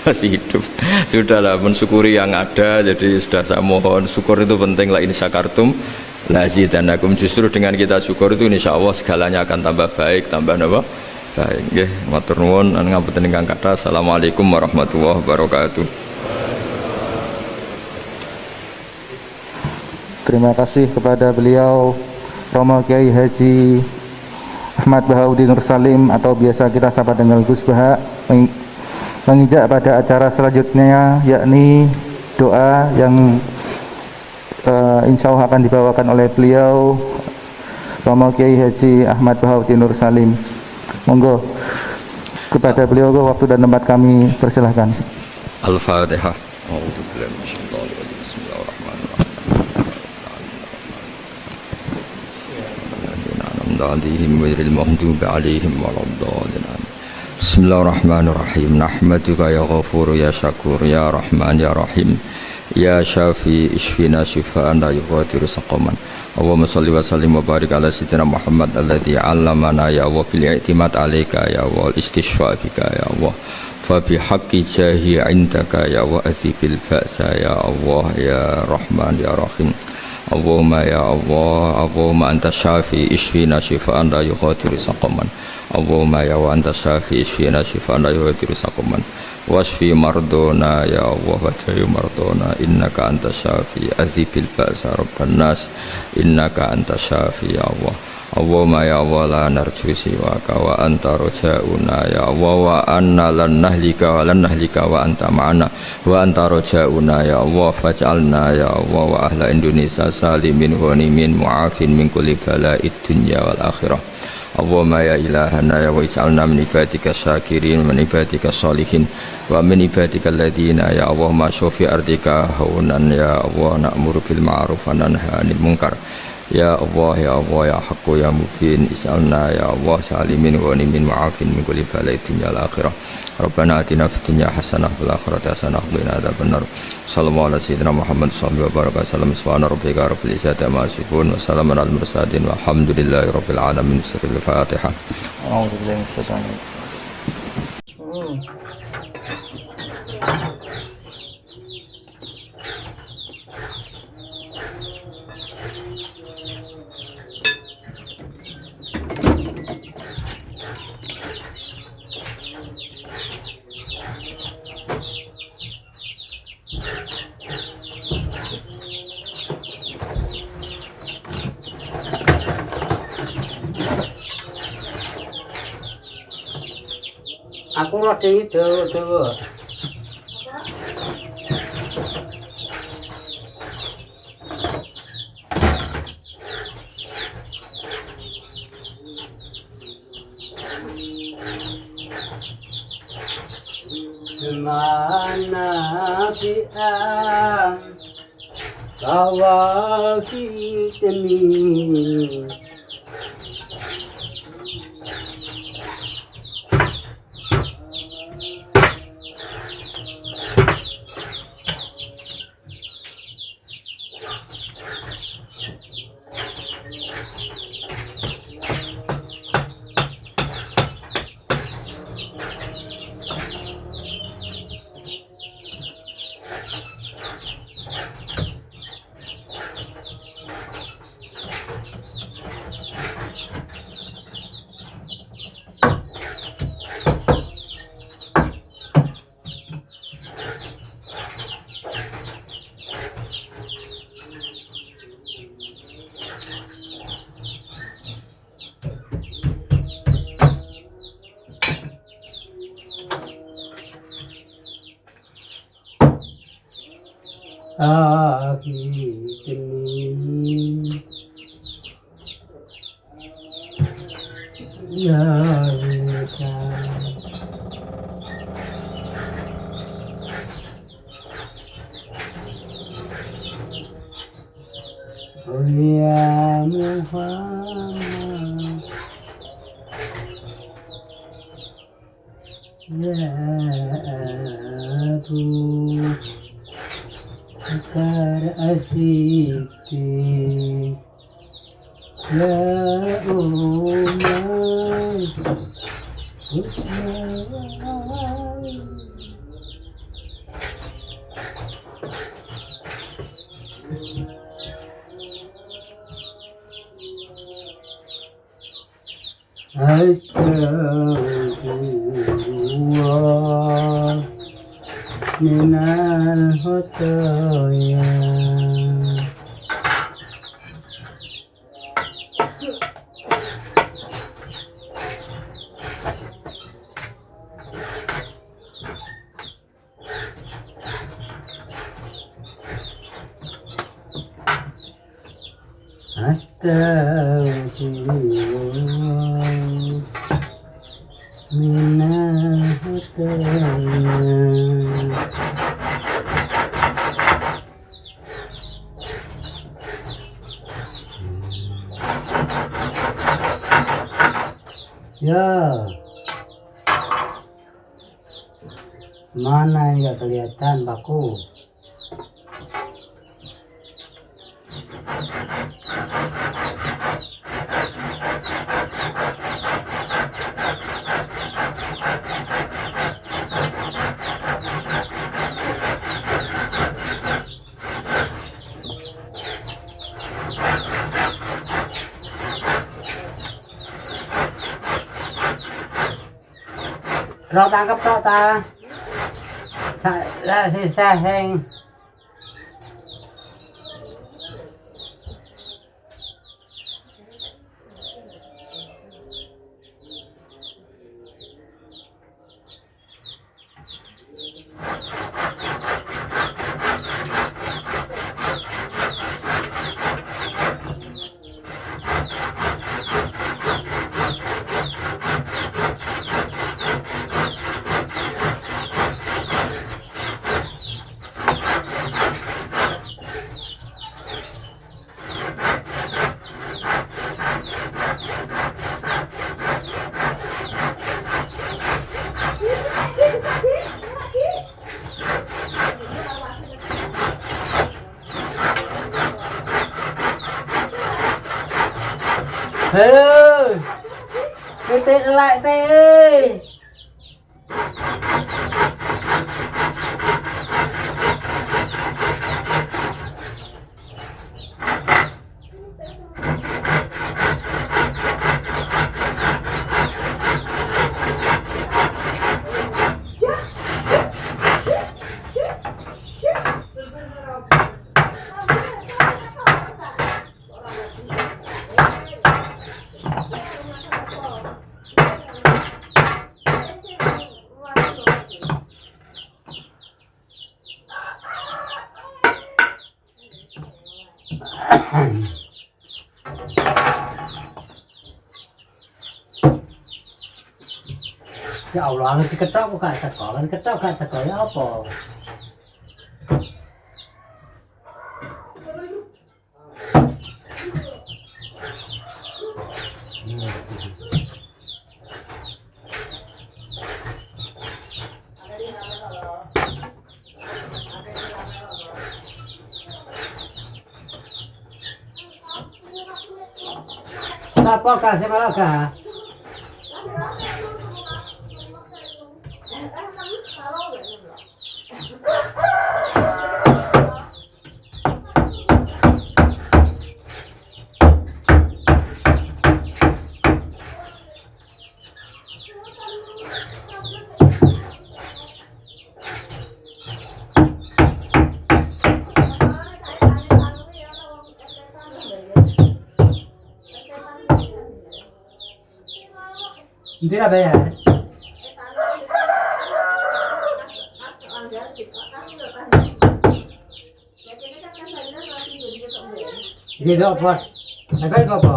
masih hidup. Sudahlah, mensyukuri yang ada. Jadi sudah saya mohon, syukur itu penting. La in syakartum lazidanakum. Justru dengan kita syukur itu insya Allah segalanya akan tambah baik, tambah baik. Nggih, matur nuwun ngapunten ingkang kathah. Assalamualaikum warahmatullahi wabarakatuh. Terima kasih kepada beliau Romo Kiai Haji Ahmad Bahauddin Nur Salim, atau biasa kita sapa dengan Gus Baha. Menginjak pada acara selanjutnya, yakni doa yang insya Allah akan dibawakan oleh beliau Romo Kiai Haji Ahmad Bahauddin Nur Salim. Monggo kepada beliau waktu dan tempat kami persilahkan. Al-Fatihah. Bismillahirrahmanirrahim. Nahmaduka ya ghafur ya syakur ya rahman ya rahim ya syafi ishfina shifaan la yughadiru saqaman. Allahumma shalli wa sallim wa barik ala sayyidina Muhammad alladhi 'allamana ya wa bil i'timad alayka ya wa istishfa bika ya Allah fa bi haqqi jahi 'indaka ya wa athibil ba'sa ya Allah ya rahman ya rahim. Allahumma ya Allah, Allahumma anta syafi ishfina shifaan la yughadiru saqaman. Allahumma ya wa anta syafi ishfina shifaan la yughadiru saqaman. Wasfi mardona ya Allah wa dayu mardona, innaka anta syafi azibil ba'sa rabban nas, innaka anta syafi ya Allah. Allahumma ya Allah la narju siwaka wa anta rojauna ya Allah, wa anna lan nahlika wa anta ma'ana wa anta rojauna ya Allah, faj'alna ya Allah wa ahla Indonesia salimin ghanimin mu'afin min kulli bala'id dunya wal akhirah. Allahumma ya ilahana ya wa ij'alna min ibadika syakirin min ibadika sholihin wa min ibadika alladhina ya Allah ma syofi ardika haunan ya Allah na'muru bil ma'ruf wa nanha 'anil munkar. Ya Allah ya Allah ya haqqu ya mubin ij'alna ya Allah salimin ghanimin mu'afin min kulli bala'id dunya wal akhirah. Rabbana atina fid dunya hasanah wa fil akhirati hasanah wa qina adzabannar. Sallallahu alaihi wasallam Muhammad sallallahu alaihi wasallam. Subhana rabbika rabbil izzati amma yasifun wa salamun alal mursalin walhamdulillahi rabbil alamin. Sirrul Fatihah. A'udzu billahi minasyaitonir rajim. Aku rada dawa-dawa. Kawakitani Akitani Yarita Ya Muhammad Ya Abu Bakar As-Siddiq Ya Umar Usman Astagfirullah minal khotoya Astagfirullah minal khotoya Ya, mana yang kelihatan baku? Rau tangkap ta, ra sisa heng. Hơ, cái tên lại tê ơi. Ya Allah, diketok kok gak teko, kan ketok gak teko ya apa? Sapa kasih malaga? Tidak bayar. Gitu apa? Apa apa?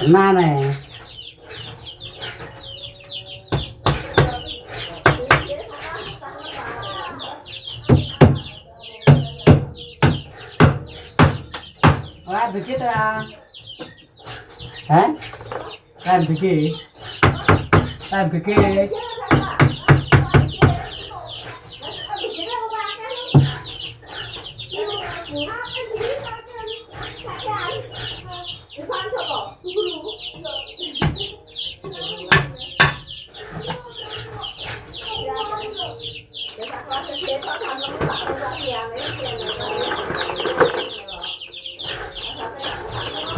Mana? Wah, begitu lah. Hah? Kan begitu. Kan begitu.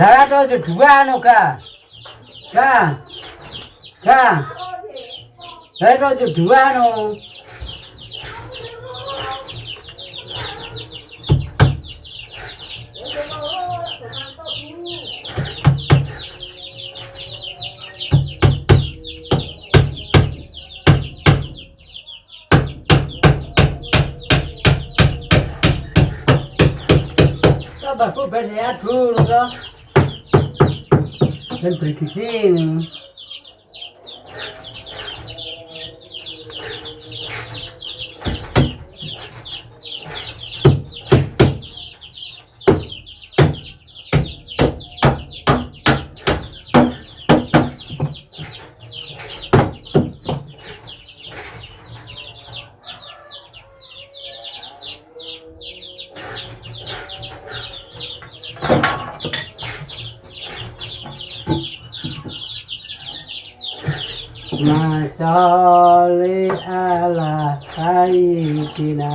Darah tu dua anu ka. Ka. Darah tu dua anu. Bapak bersehat dulu toh. Dan bergizi ini. Masolli ala sayyidina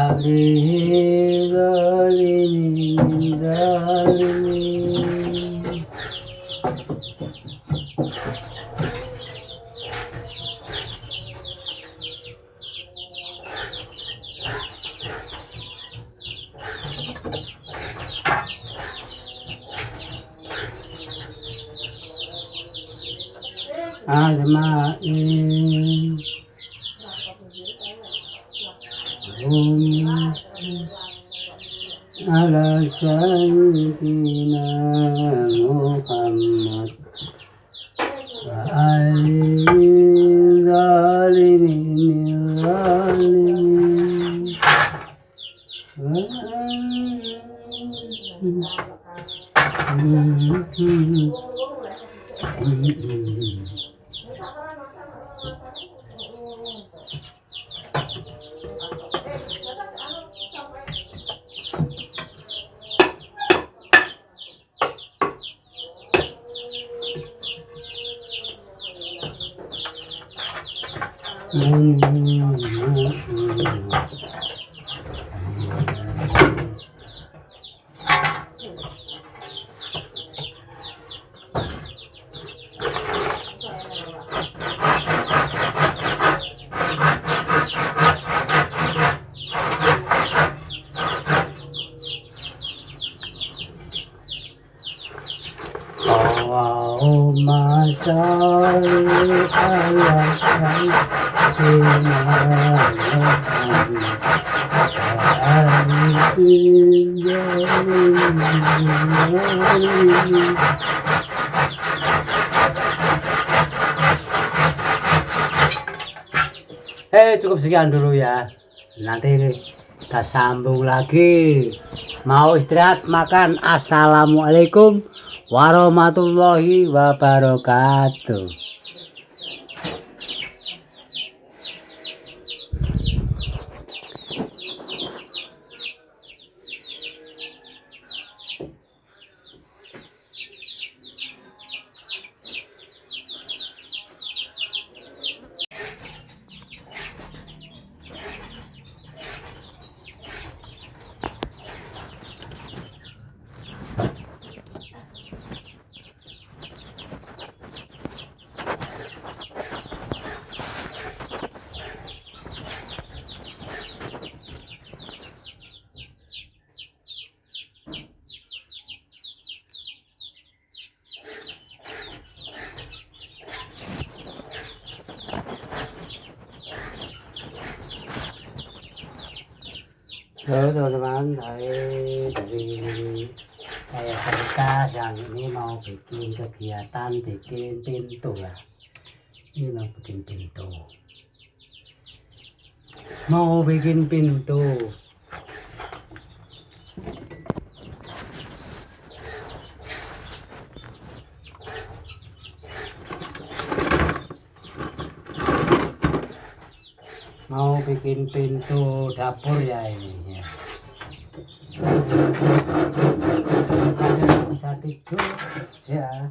alihi zalimin zalimin. Ajma'in ala sayyidina Muhammad wa alihi zalimin zalimin. Allahumma sholli ala sayyidina Cukup sekian dulu ya. Nanti kita sambung lagi. Mau istirahat makan. Assalamualaikum warahmatullahi wabarakatuh. Halo teman-teman, saya Cerita yang ini mau bikin kegiatan bikin pintu ya. Ini mau bikin pintu. Mau bikin pintu dapur ya ini ya. Bisa tidur ya.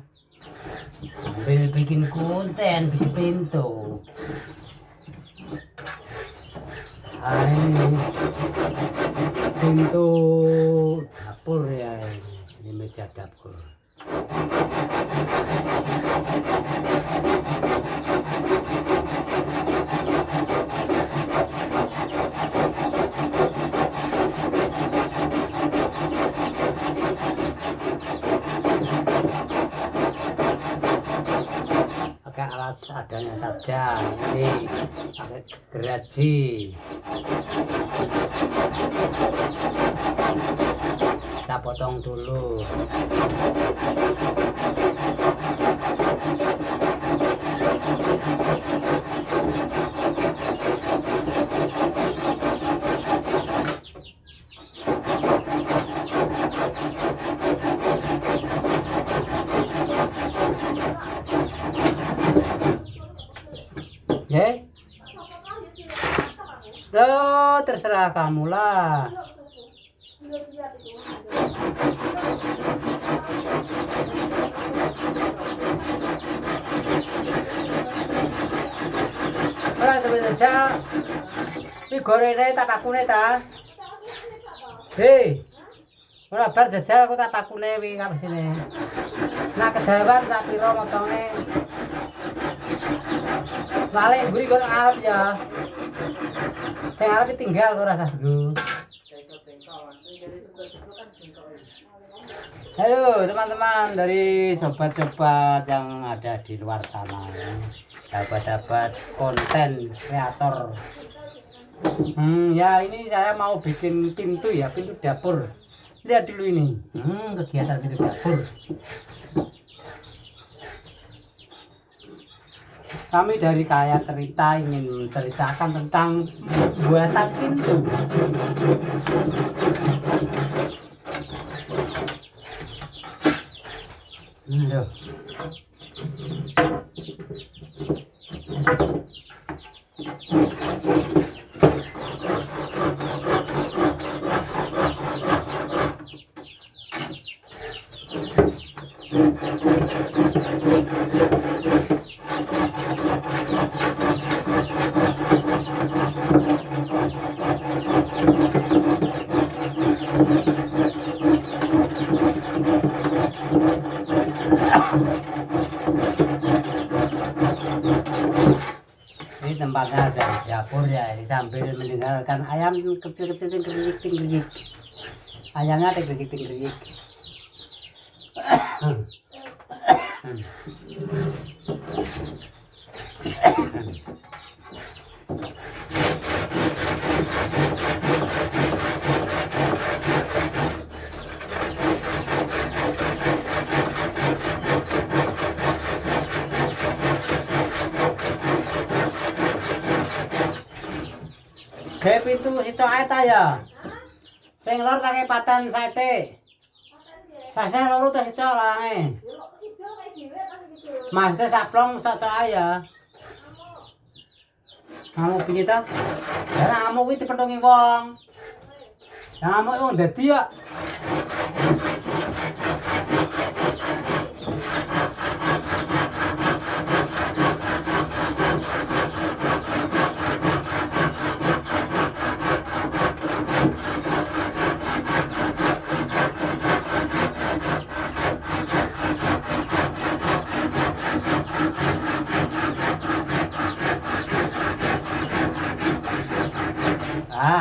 Sambil bikin konten, bikin pintu. Ini pintu dapur ya ini meja dapur. Pakai alat seadanya saja. Ini pakai geraji. Kita potong dulu. Tuh, terserah kamu lah. Ora sebenarnya iki gorene tak pakune ta. Hei. Ora bar jajal aku tak pakune wi kapesine. Nah kedawan sak pira motone. Balik mburi kono arep ya. Sing arep tinggal ora usah nggo. Halo teman-teman dari sobat-sobat yang ada di luar sana, dapat konten kreator. Ya ini saya mau bikin pintu ya, pintu dapur. Lihat dulu ini, kegiatan pintu dapur. Kami dari Kaya Cerita ingin menceritakan tentang buatan pintu. Loh. Ini tempatnya ada di dapur ya, ini sambil mendengarkan ayam kecil-kecil tinggi-tinggi. Ayamnya tinggi-tinggi. Kayak pintu situ ae ta ya. Sing lor tak kepatan sate. Sase loro ta situ lange. Mas teh saplong sak ae ya. Ngamuk piye ta? Ya ngamuk kuwi dipethungi wong. Ngamuk wong dadi ya.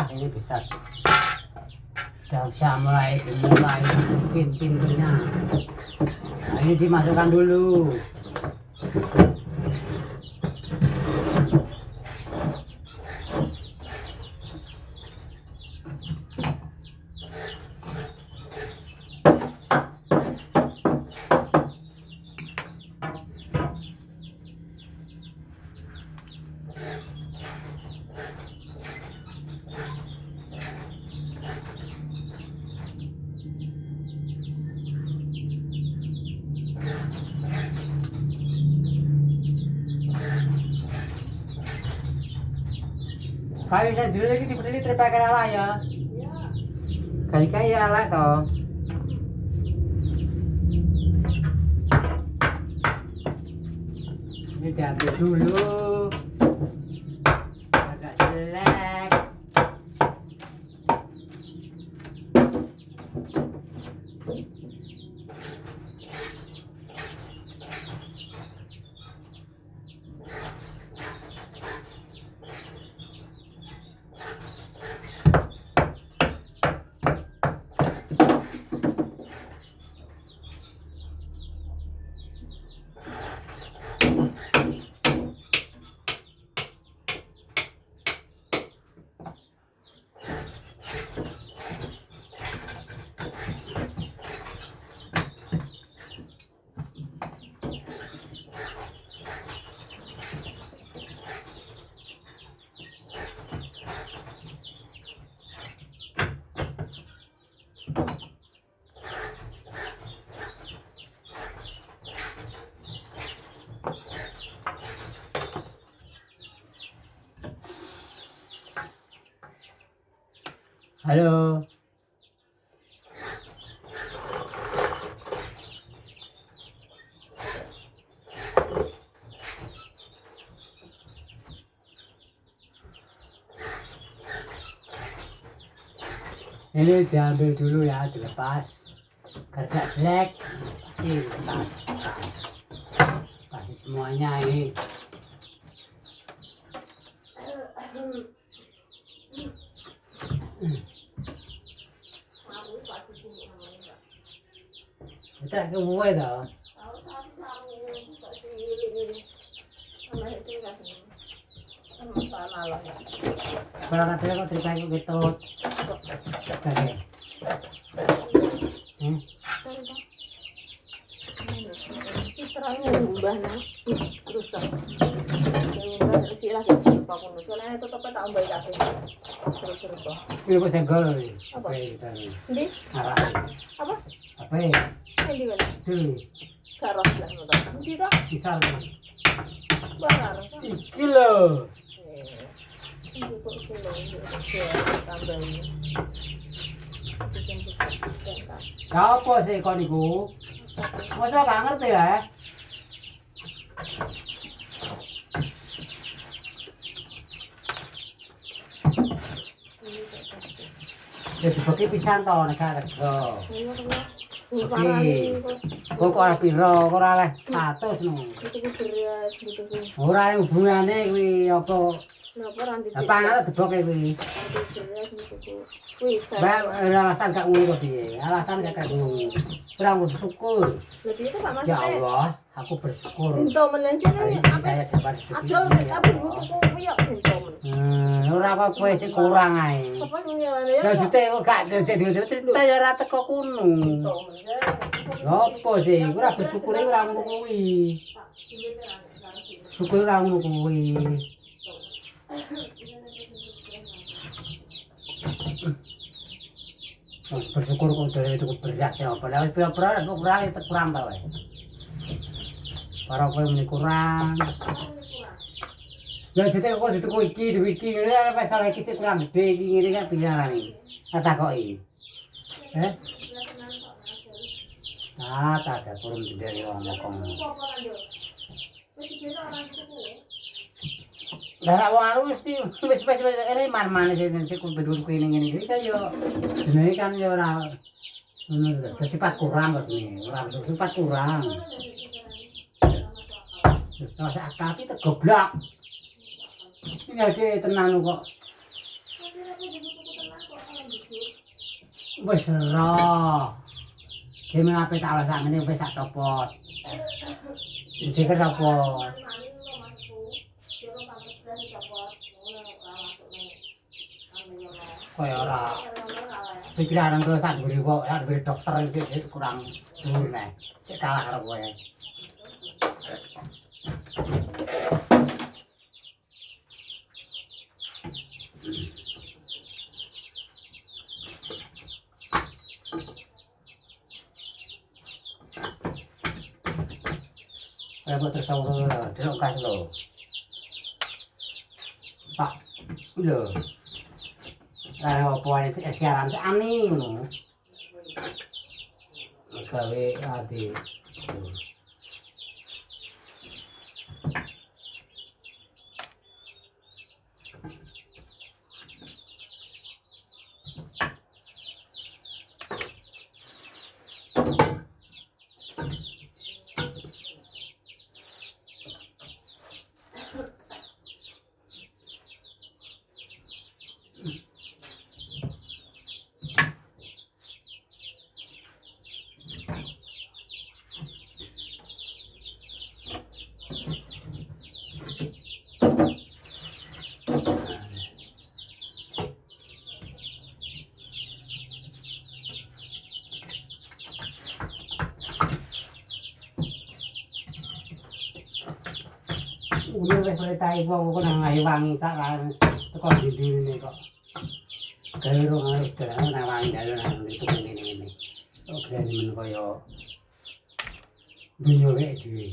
Ini bisa sudah bisa mulai bikin pintunya. Nah, ini dimasukkan dulu. Kayu saya dulu lagi dibeli terpakai lah ya. Kayu ala toh. Ini diambil dulu. Agak jelek. Halo. Ini diambil dulu ya, dilepas. Kerja jelek, pasti lepas. Pasti semuanya ini. Kita ke buah dah. Kalau katanya kau terima ikut gitu. Oke. Terangnya ubahnya rusak. Yang ubah bersih lagi. Pakun soalnya tetap tak ambil lagi. Terus toh. Ini kok segel ni. Apa? Ini. Di Arah. apa? Apa ya? Yang di mana? Karos lah nonton. Di toh. Misal kan. Barar. Kilo. Ini kok kilo tambah ini. Apa sih kau niku? Masa gak ngerti ya? Jadi bagi pisan toh negara rego. Kok ora piro, kok ora oleh 100 no. Itu beras gitu. Ora hubungane kuwi apa Napa ora ndek. Apa ana deboke kuwi? Beres niku. Wis. Mbak alasan gak ngono kok piye? Alasan gak kayak ngono. Kurang bersyukur. Lebih itu Pak Mas. Ya Allah, aku bersyukur. Bento menen Hari jene ini apa? saya dapat rezeki. Adol mek tapi butuhku kuwi bento men. Ora kok kowe sing kurang ae. Apa ngene ya? Ya jute kok gak cerita ya ora teko kuno. Bento men. Apa sih? Ora bersyukur ora ngono kuwi. Syukur ora ngono kuwi. Bersyukur kok dari itu beras ya apa lha kurang itu kurang ta wae. Para kowe muni kurang. Ya jute kok dituku iki ngene masalah iki kurang gede iki ngene kan bicarane. Takoki. Tak ada turun dari wong ngomong. Lah wong aru wis ene mar-mane sing betul kuwi ngene iki kan yo jenenge kan yo ora ngono sifat kurang kok jenenge ora sifat kurang. Terus akal iki goblok. Ini aja tenan kok. Wis ora. Dene ape tak alasane wis sak copot. Sing copot. Kaya ora pikiran terus sak mburi kok sak dokter iki kurang dhuwur nek sik kalah karo kowe. Apa terus ora delok kas lho. Pak. Lho. Lah opo wae siaran ani ngono. Gawe ati. Udah wis perintah ibu aku nang ayu wangi sak kan teko ndi kok. Gawe ro harus jalan nang wangi dalan nang itu ngene-ngene. Kok keren men koyo dunya wek dhewe.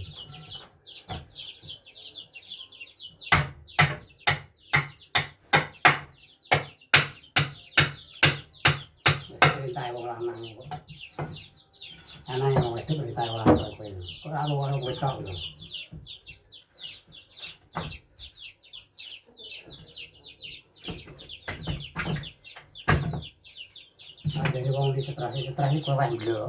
Wis perintah wong lanang kok. Ana yang wis perintah wong lanang kowe. Kok ora ono wedok lho. Dari wong di setelah kowe wae lho.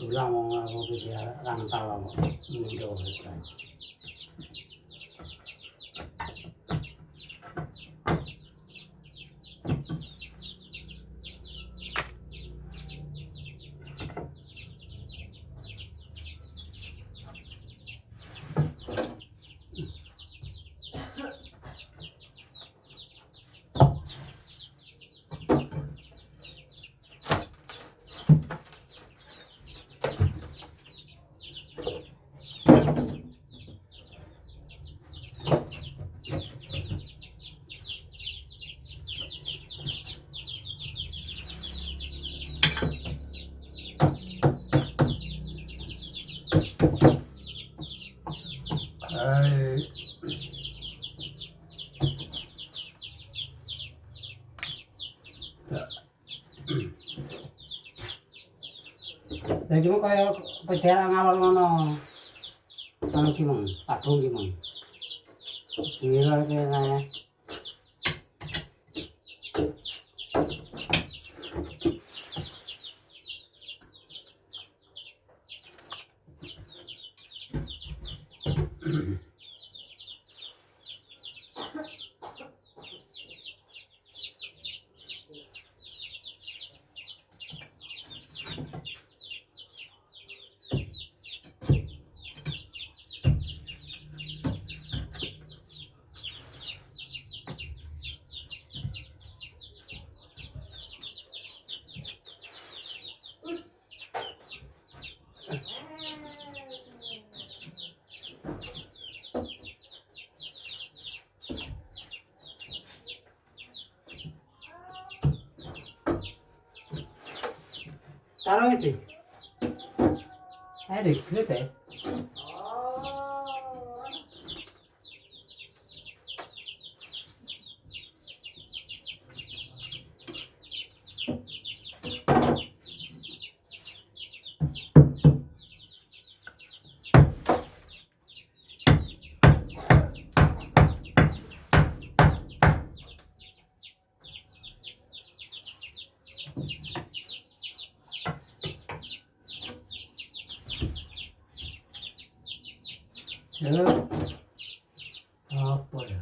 Ulang wong aku iki rantal kok ndo kan. Jadi mau kayak pedalang awal ngono. Kalau gimana? Padung gimana? Gila kayaknya. Taruh ini. Ayo deh, gede. Apa ya?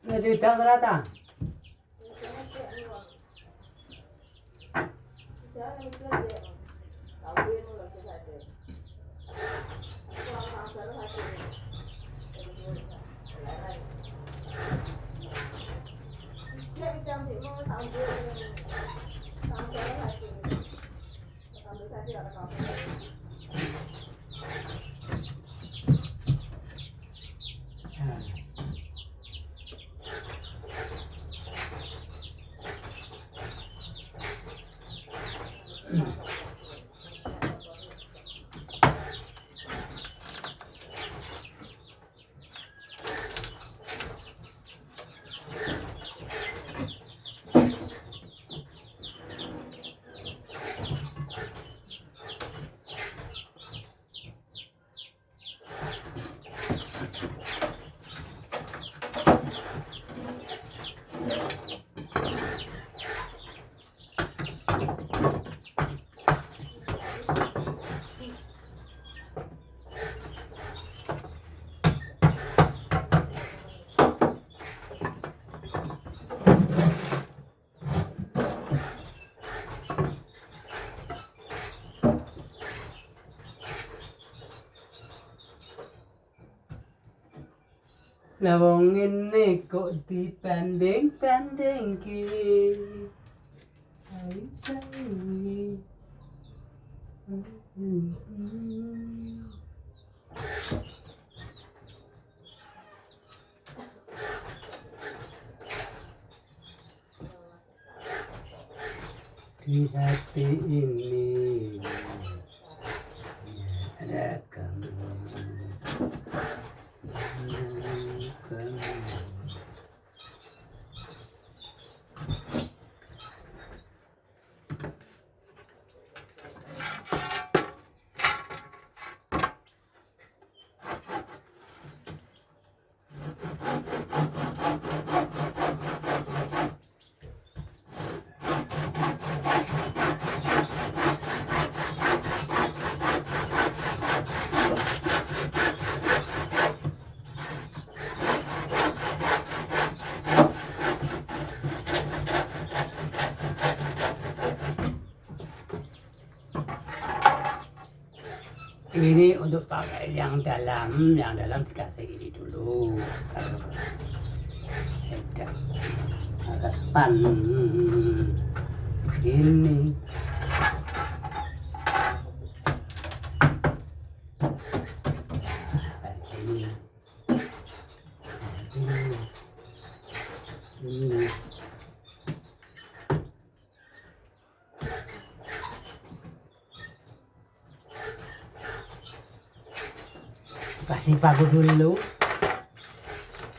Ini tidak merata. Lah wong ngene kok dibanding-bandingke. Ayo sawi. Di hati ini ada kamu. Ini untuk pakai yang dalam dikasih ini dulu. Tidak harapan ini. Ini. Kasih paku dulu.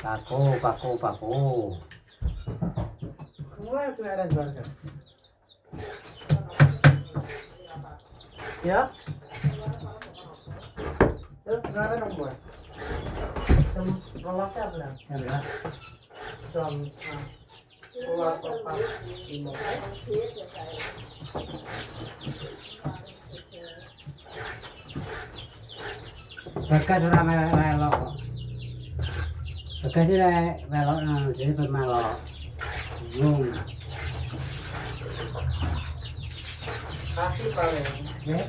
Paku. Keluar tuh ada keluarga. Ya? Terus berapa nomor? Rolasnya berapa? 11. Jam 11.45. Bagas ora melok kok. Bagas iki melok nang sini bermelok. Bingung. Kasih paling. Ya.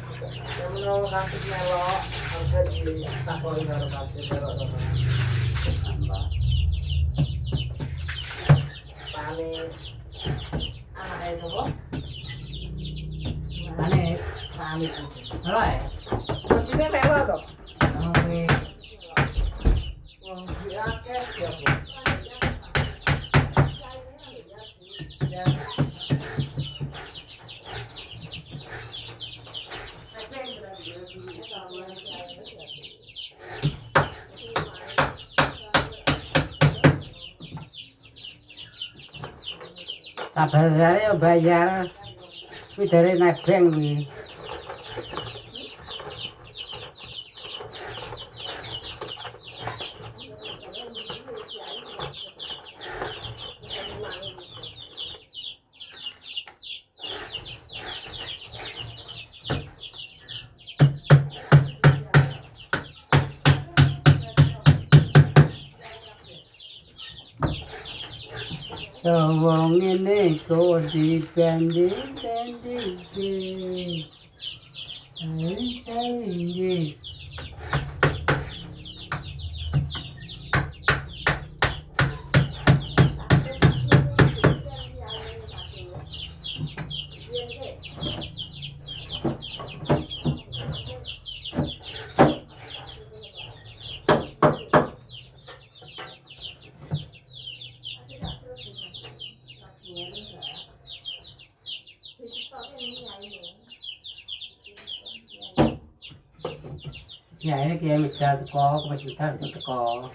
Yang menurut kasih melok harga ditakoni karo kasih melok sama. Tambah. Paling anake sapa? Manis. Paling. Melok ya? Mesine melok to. Oke. Wong akeh siap. Ya. Sabar saya ya bayar. Kuwi dari nebeng kuwi. Wong ngene kok dibanding-banding Saiki ya ini kayak misal teko, wis misal teko.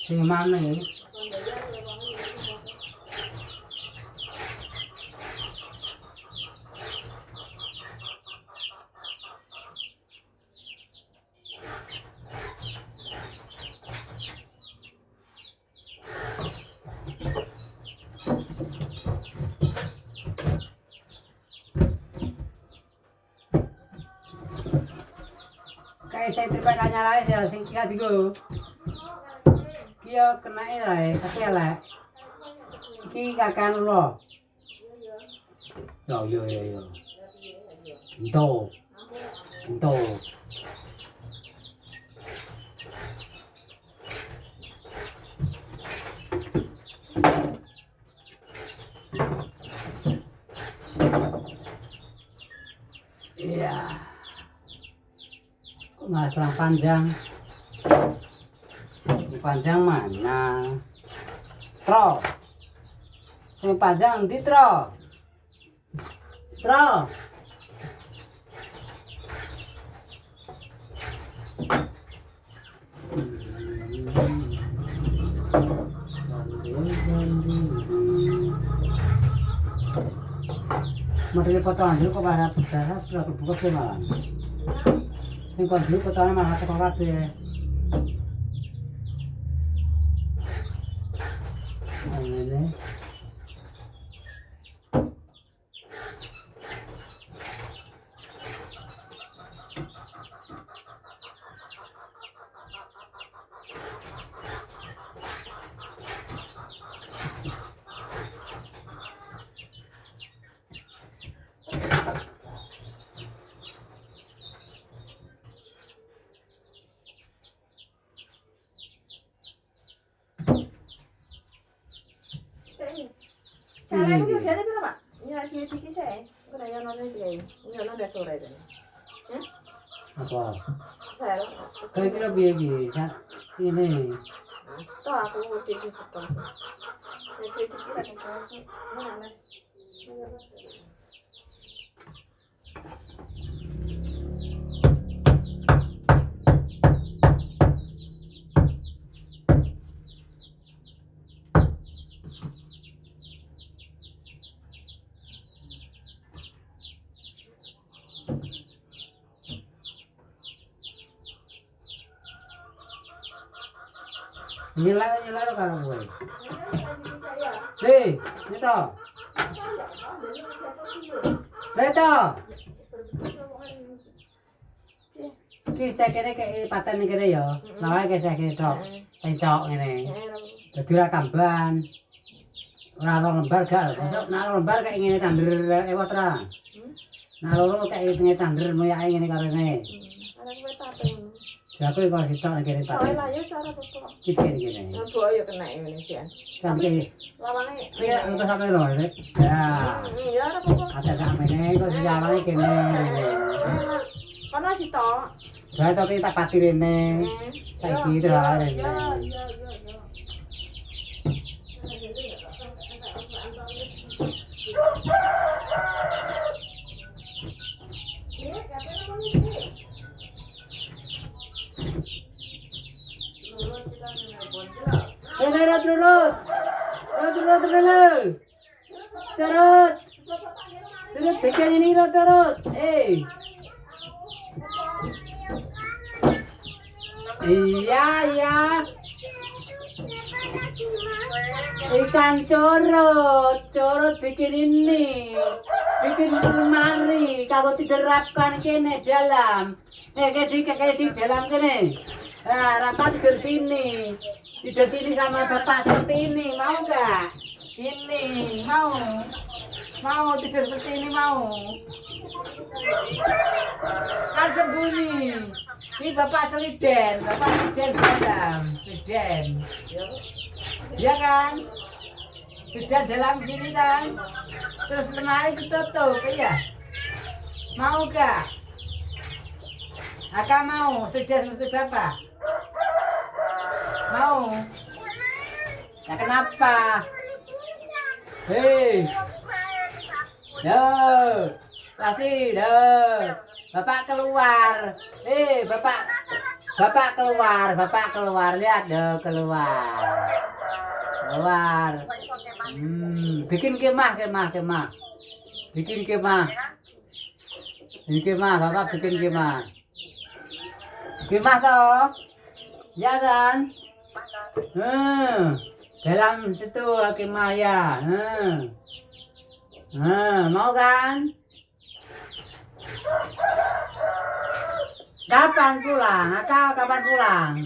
Sing mana ini? Kayak saya terima kanyar aja, sing kira tiga. Kia kena ini tapi lah. Iki kakan lo. Yo. Ento. Iya. Masalah panjang. Panjang mana? Tro. Sing panjang di tro. Tro. Materi potongan dulu kok pada besar, sudah kebuka sih malah. Sing kon dulu potongan malah teko kabeh. Ini. Saya ini kerjanya berapa? Ya dia ciki saya. Udah yang nonton dia. Ini nonton sore itu. Apa? Saya. Kira-kira piye iki? Ini. Toh aku mau ciki cepat. Saya ciki lagi terus. Mana? Nyelak karo kowe. Hei, itu. Beto. Ki sakene kayak paten kene ya. Lawae kayak sakene tok. Sing cok ngene. Dadi ora kamban. Ora lembar gak. Besok nek lembar kayak ngene tandur ewot ra. Nah loro kayak ngene tandur moyake ngene karo ngene. Ada kowe tapen. Siapa yang kalau kita nak kiri Soalnya lah ya cara tutup. kita gini. Ngebuah ya kena Indonesia. Kan kiri. Lawange. Iya, untuk sampai loh, ya. Ya ora apa-apa. Ada sampai nih, kok jalannya gini. Kono sih toh. Saya tapi tak patirin nih. Saya gitu lah. Ya, ya, ya. Turut bikin ini turut. Iya. Ikan corot bikin ini. Bikin lemari, kalau diterapkan kene dalam. Kayak di dalam kene. Nah, rapat tidur sini. Tidur sini sama bapak seperti ini, mau gak? Ini, mau tidur seperti ini, mau? Kan sembunyi. Ini bapak seliden dalam, seliden. Ya kan? Sudah dalam sini kan? Terus lemari ditutup, iya? Mau gak? Aka mau, sudah seperti bapak? Mau? Ya kenapa? Hei, kasih, bapak keluar. Bapak keluar, lihat keluar. Bikin kemah. Bikin kemah, bapak bikin kemah. Kemah toh, ya kan? Dalam situ kemah ya. Mau kan? Kapan pulang? Kapan pulang?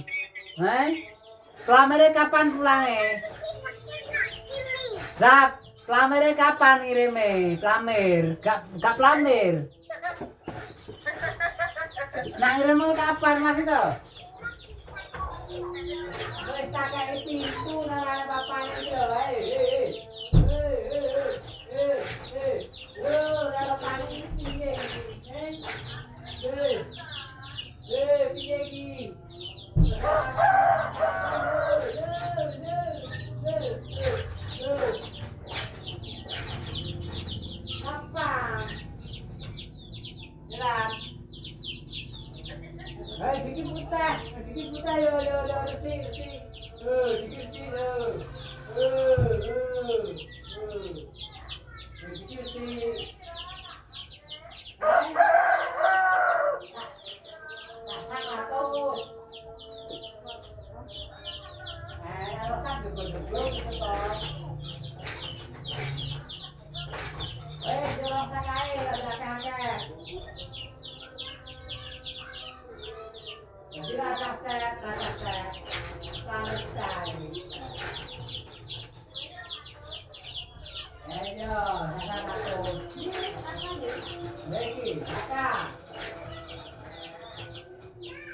Pelamirnya kapan pulangnya? Pelamirnya kapan ngirimnya? Gak pelamir. Nak ngirimnya kapan mas itu? Wes tak kayak pintu nang bapaknya itu.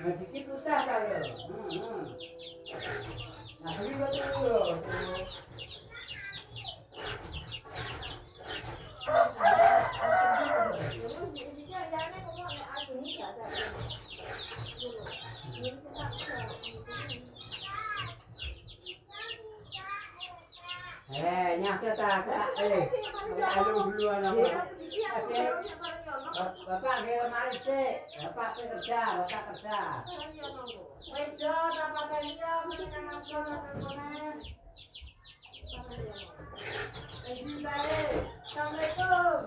Dikit putih yo nyakit duluan apa? Bapak kemari sih, bapak kerja. Wes yo, bapak kerja, Assalamualaikum.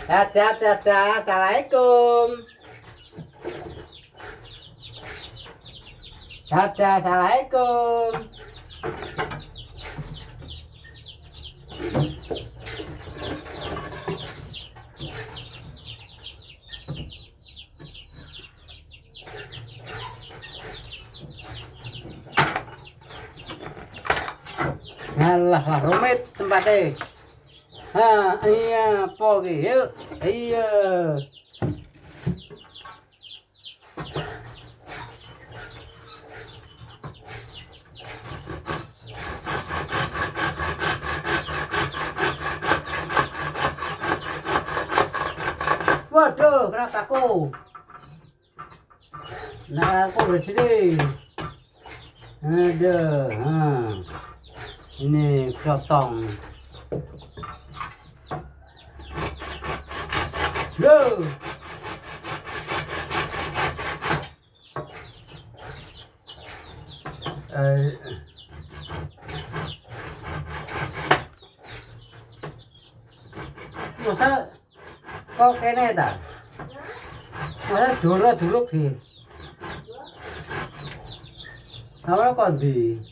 Dadah, dadah. Assalamualaikum. Dadah, assalamualaikum. Alah, lah rumit tempatnya. Ha, iya, apa ki? Yuk, iya. Waduh, kenapa aku? Nah, aku di sini. Aduh, ini potong. Go. Masa kok kene ta? Masa dulu sih. Apa kok di?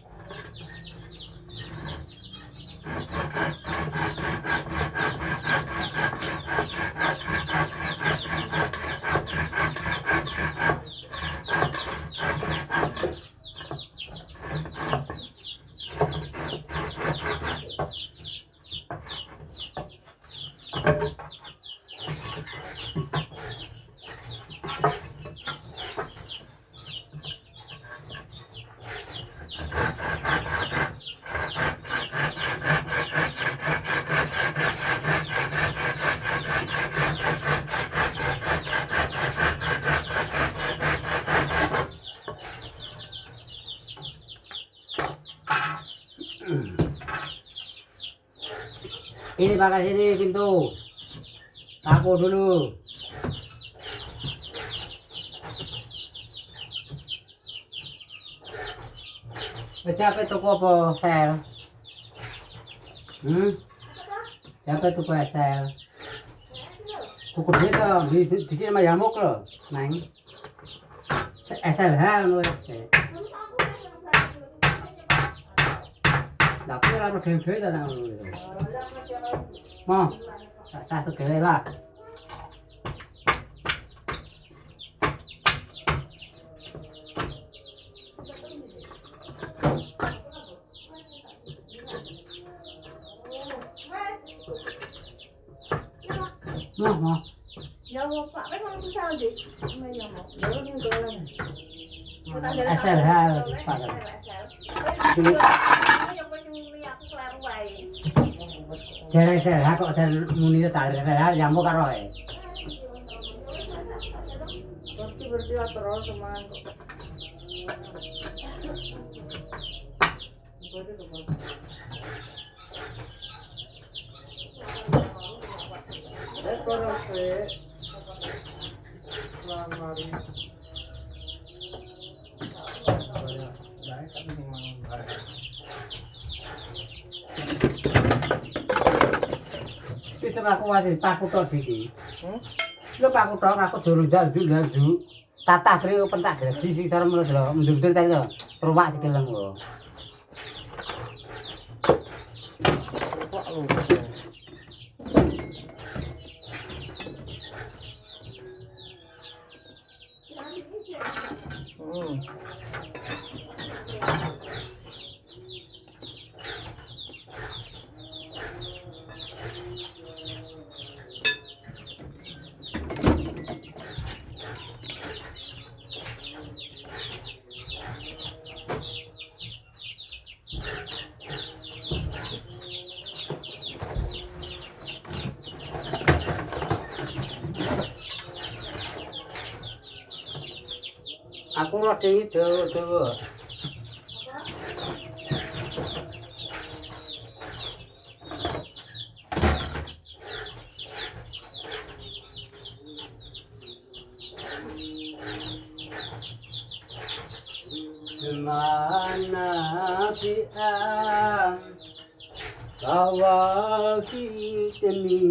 Ini pakai sini pintu. Aku dulu. Siapa toko apa sel? Siapa toko sel? Kuku itu dikit sama yamuk loh, neng. SLH loh. Tapi orang gede dah nang. Mau satu gede lah. Mau. Ya mau Pak, kan mau bisa aja. Ya mau. Ya mau dolan. SLH Pak. Jarang SLH kok dan muni itu tak SLH jamu karo e. Berarti terus teman kok. Itu aku masih paku tok iki. Lu paku tok aku juru-juru tata kri pentak gaji sing sarem lho mundur-mundur tadi lho. Ruwak sikilem kok. Aku rada iki dawa-dawa. Mana biang kawal kitani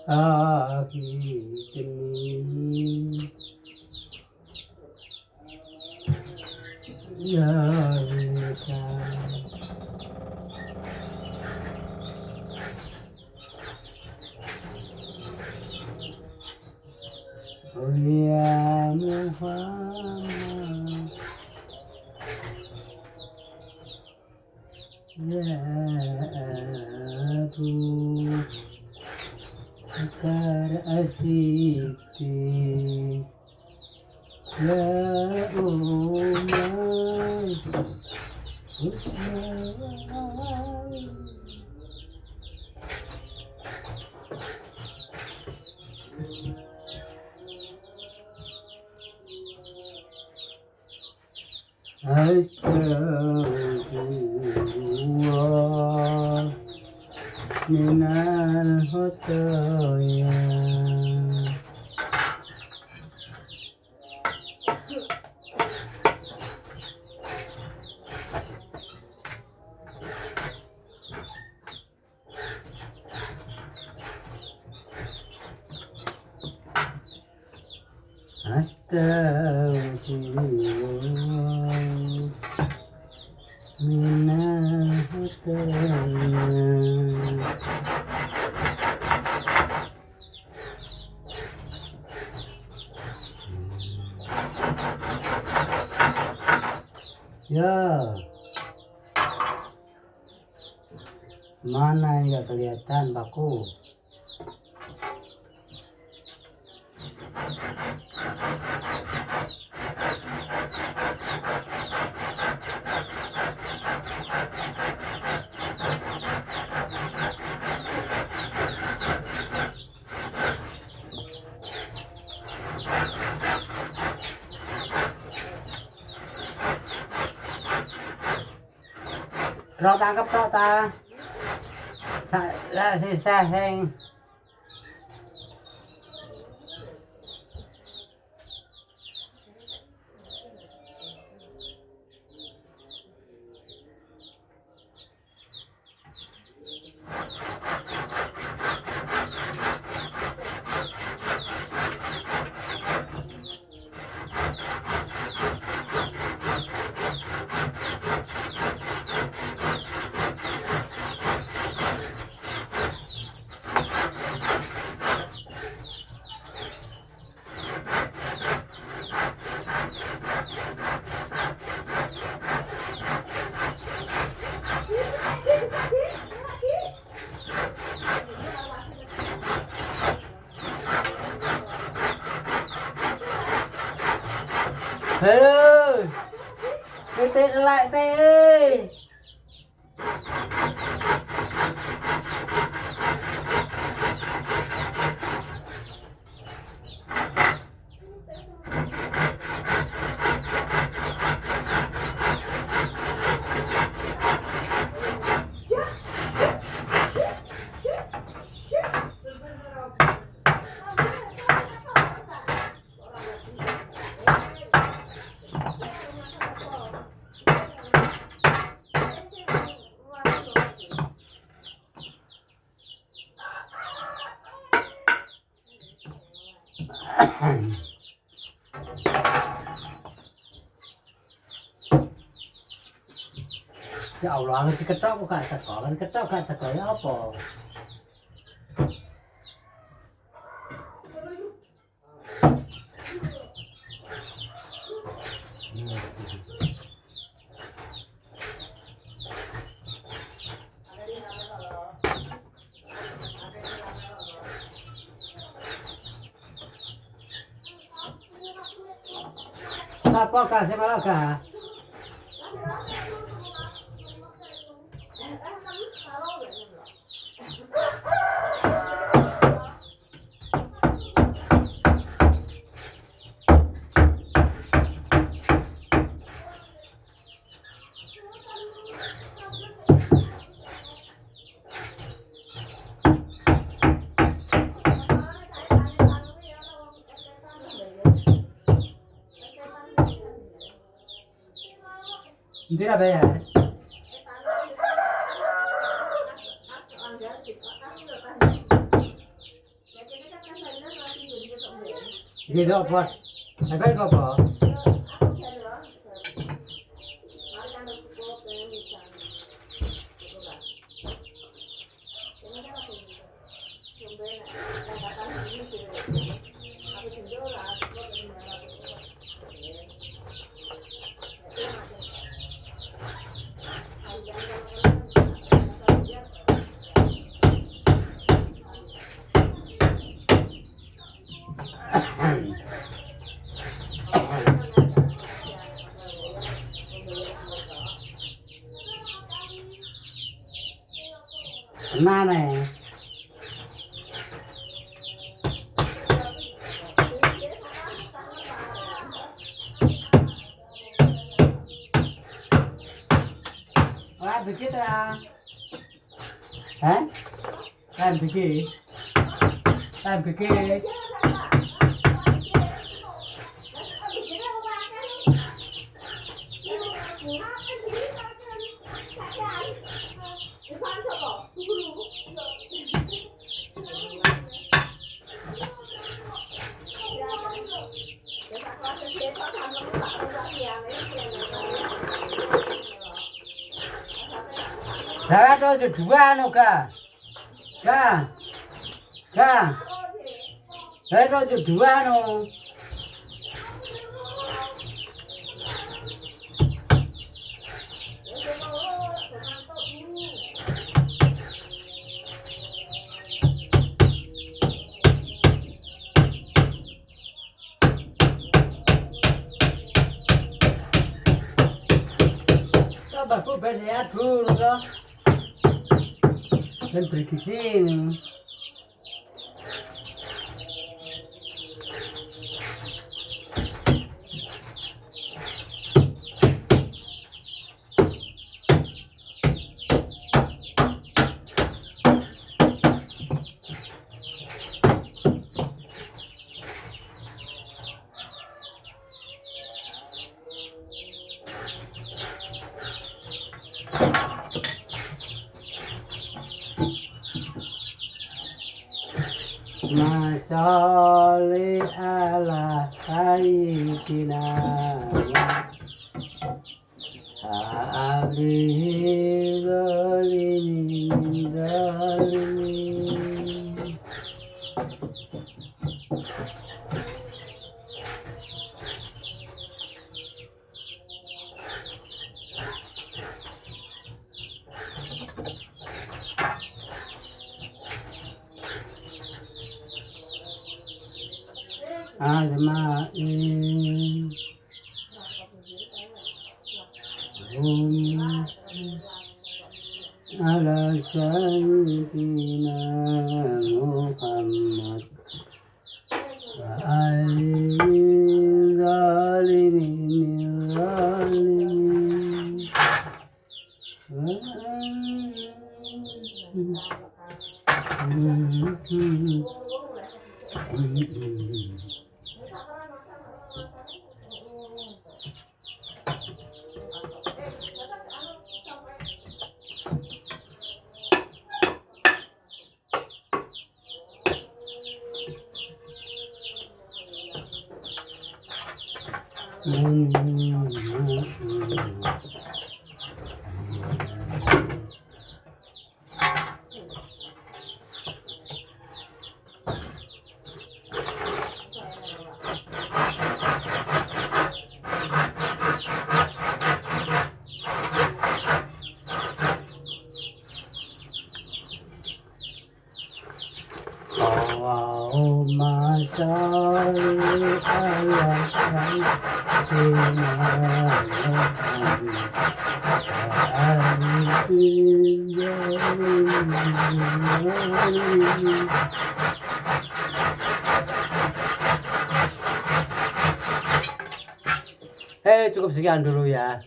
akidni ya lisan oh ya Muhammad ya Abu Bakar As-Siddiq ya Umar Utsman Astagfirullah minal khotoya Astagfirullah minal khotoya ya mana yang gak kelihatan baku rau tangkap rau ta ra sisa heng Hello, tê lại tê ơi. Ya Allah, ngerti ketok kok gak teko, kan ketok gak teko ya apa? Apa kasih malah kah? Tidak bayar. Gitu apa? Sampai apa? Mana? Orang bikin lah. Hah? Orang bikin. Orang bikin. Dah tu dua anu ka. Ka. Ka. Dah tu dua anu. Bagus bersehat dulu toh. Dan bergizi ini. Masolli ala sayyidina alihi zalimin zalimin. Ajma'in ala sayyidina Muhammad wa alihi zalimin zalimin. Allahumma sholli ala sayyidina Muhammad wa alihi zalimin. Cukup sekian dulu ya.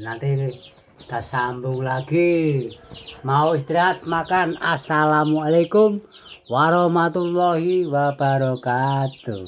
Nanti kita sambung lagi. Mau istirahat makan. Assalamualaikum warahmatullahi wabarakatuh.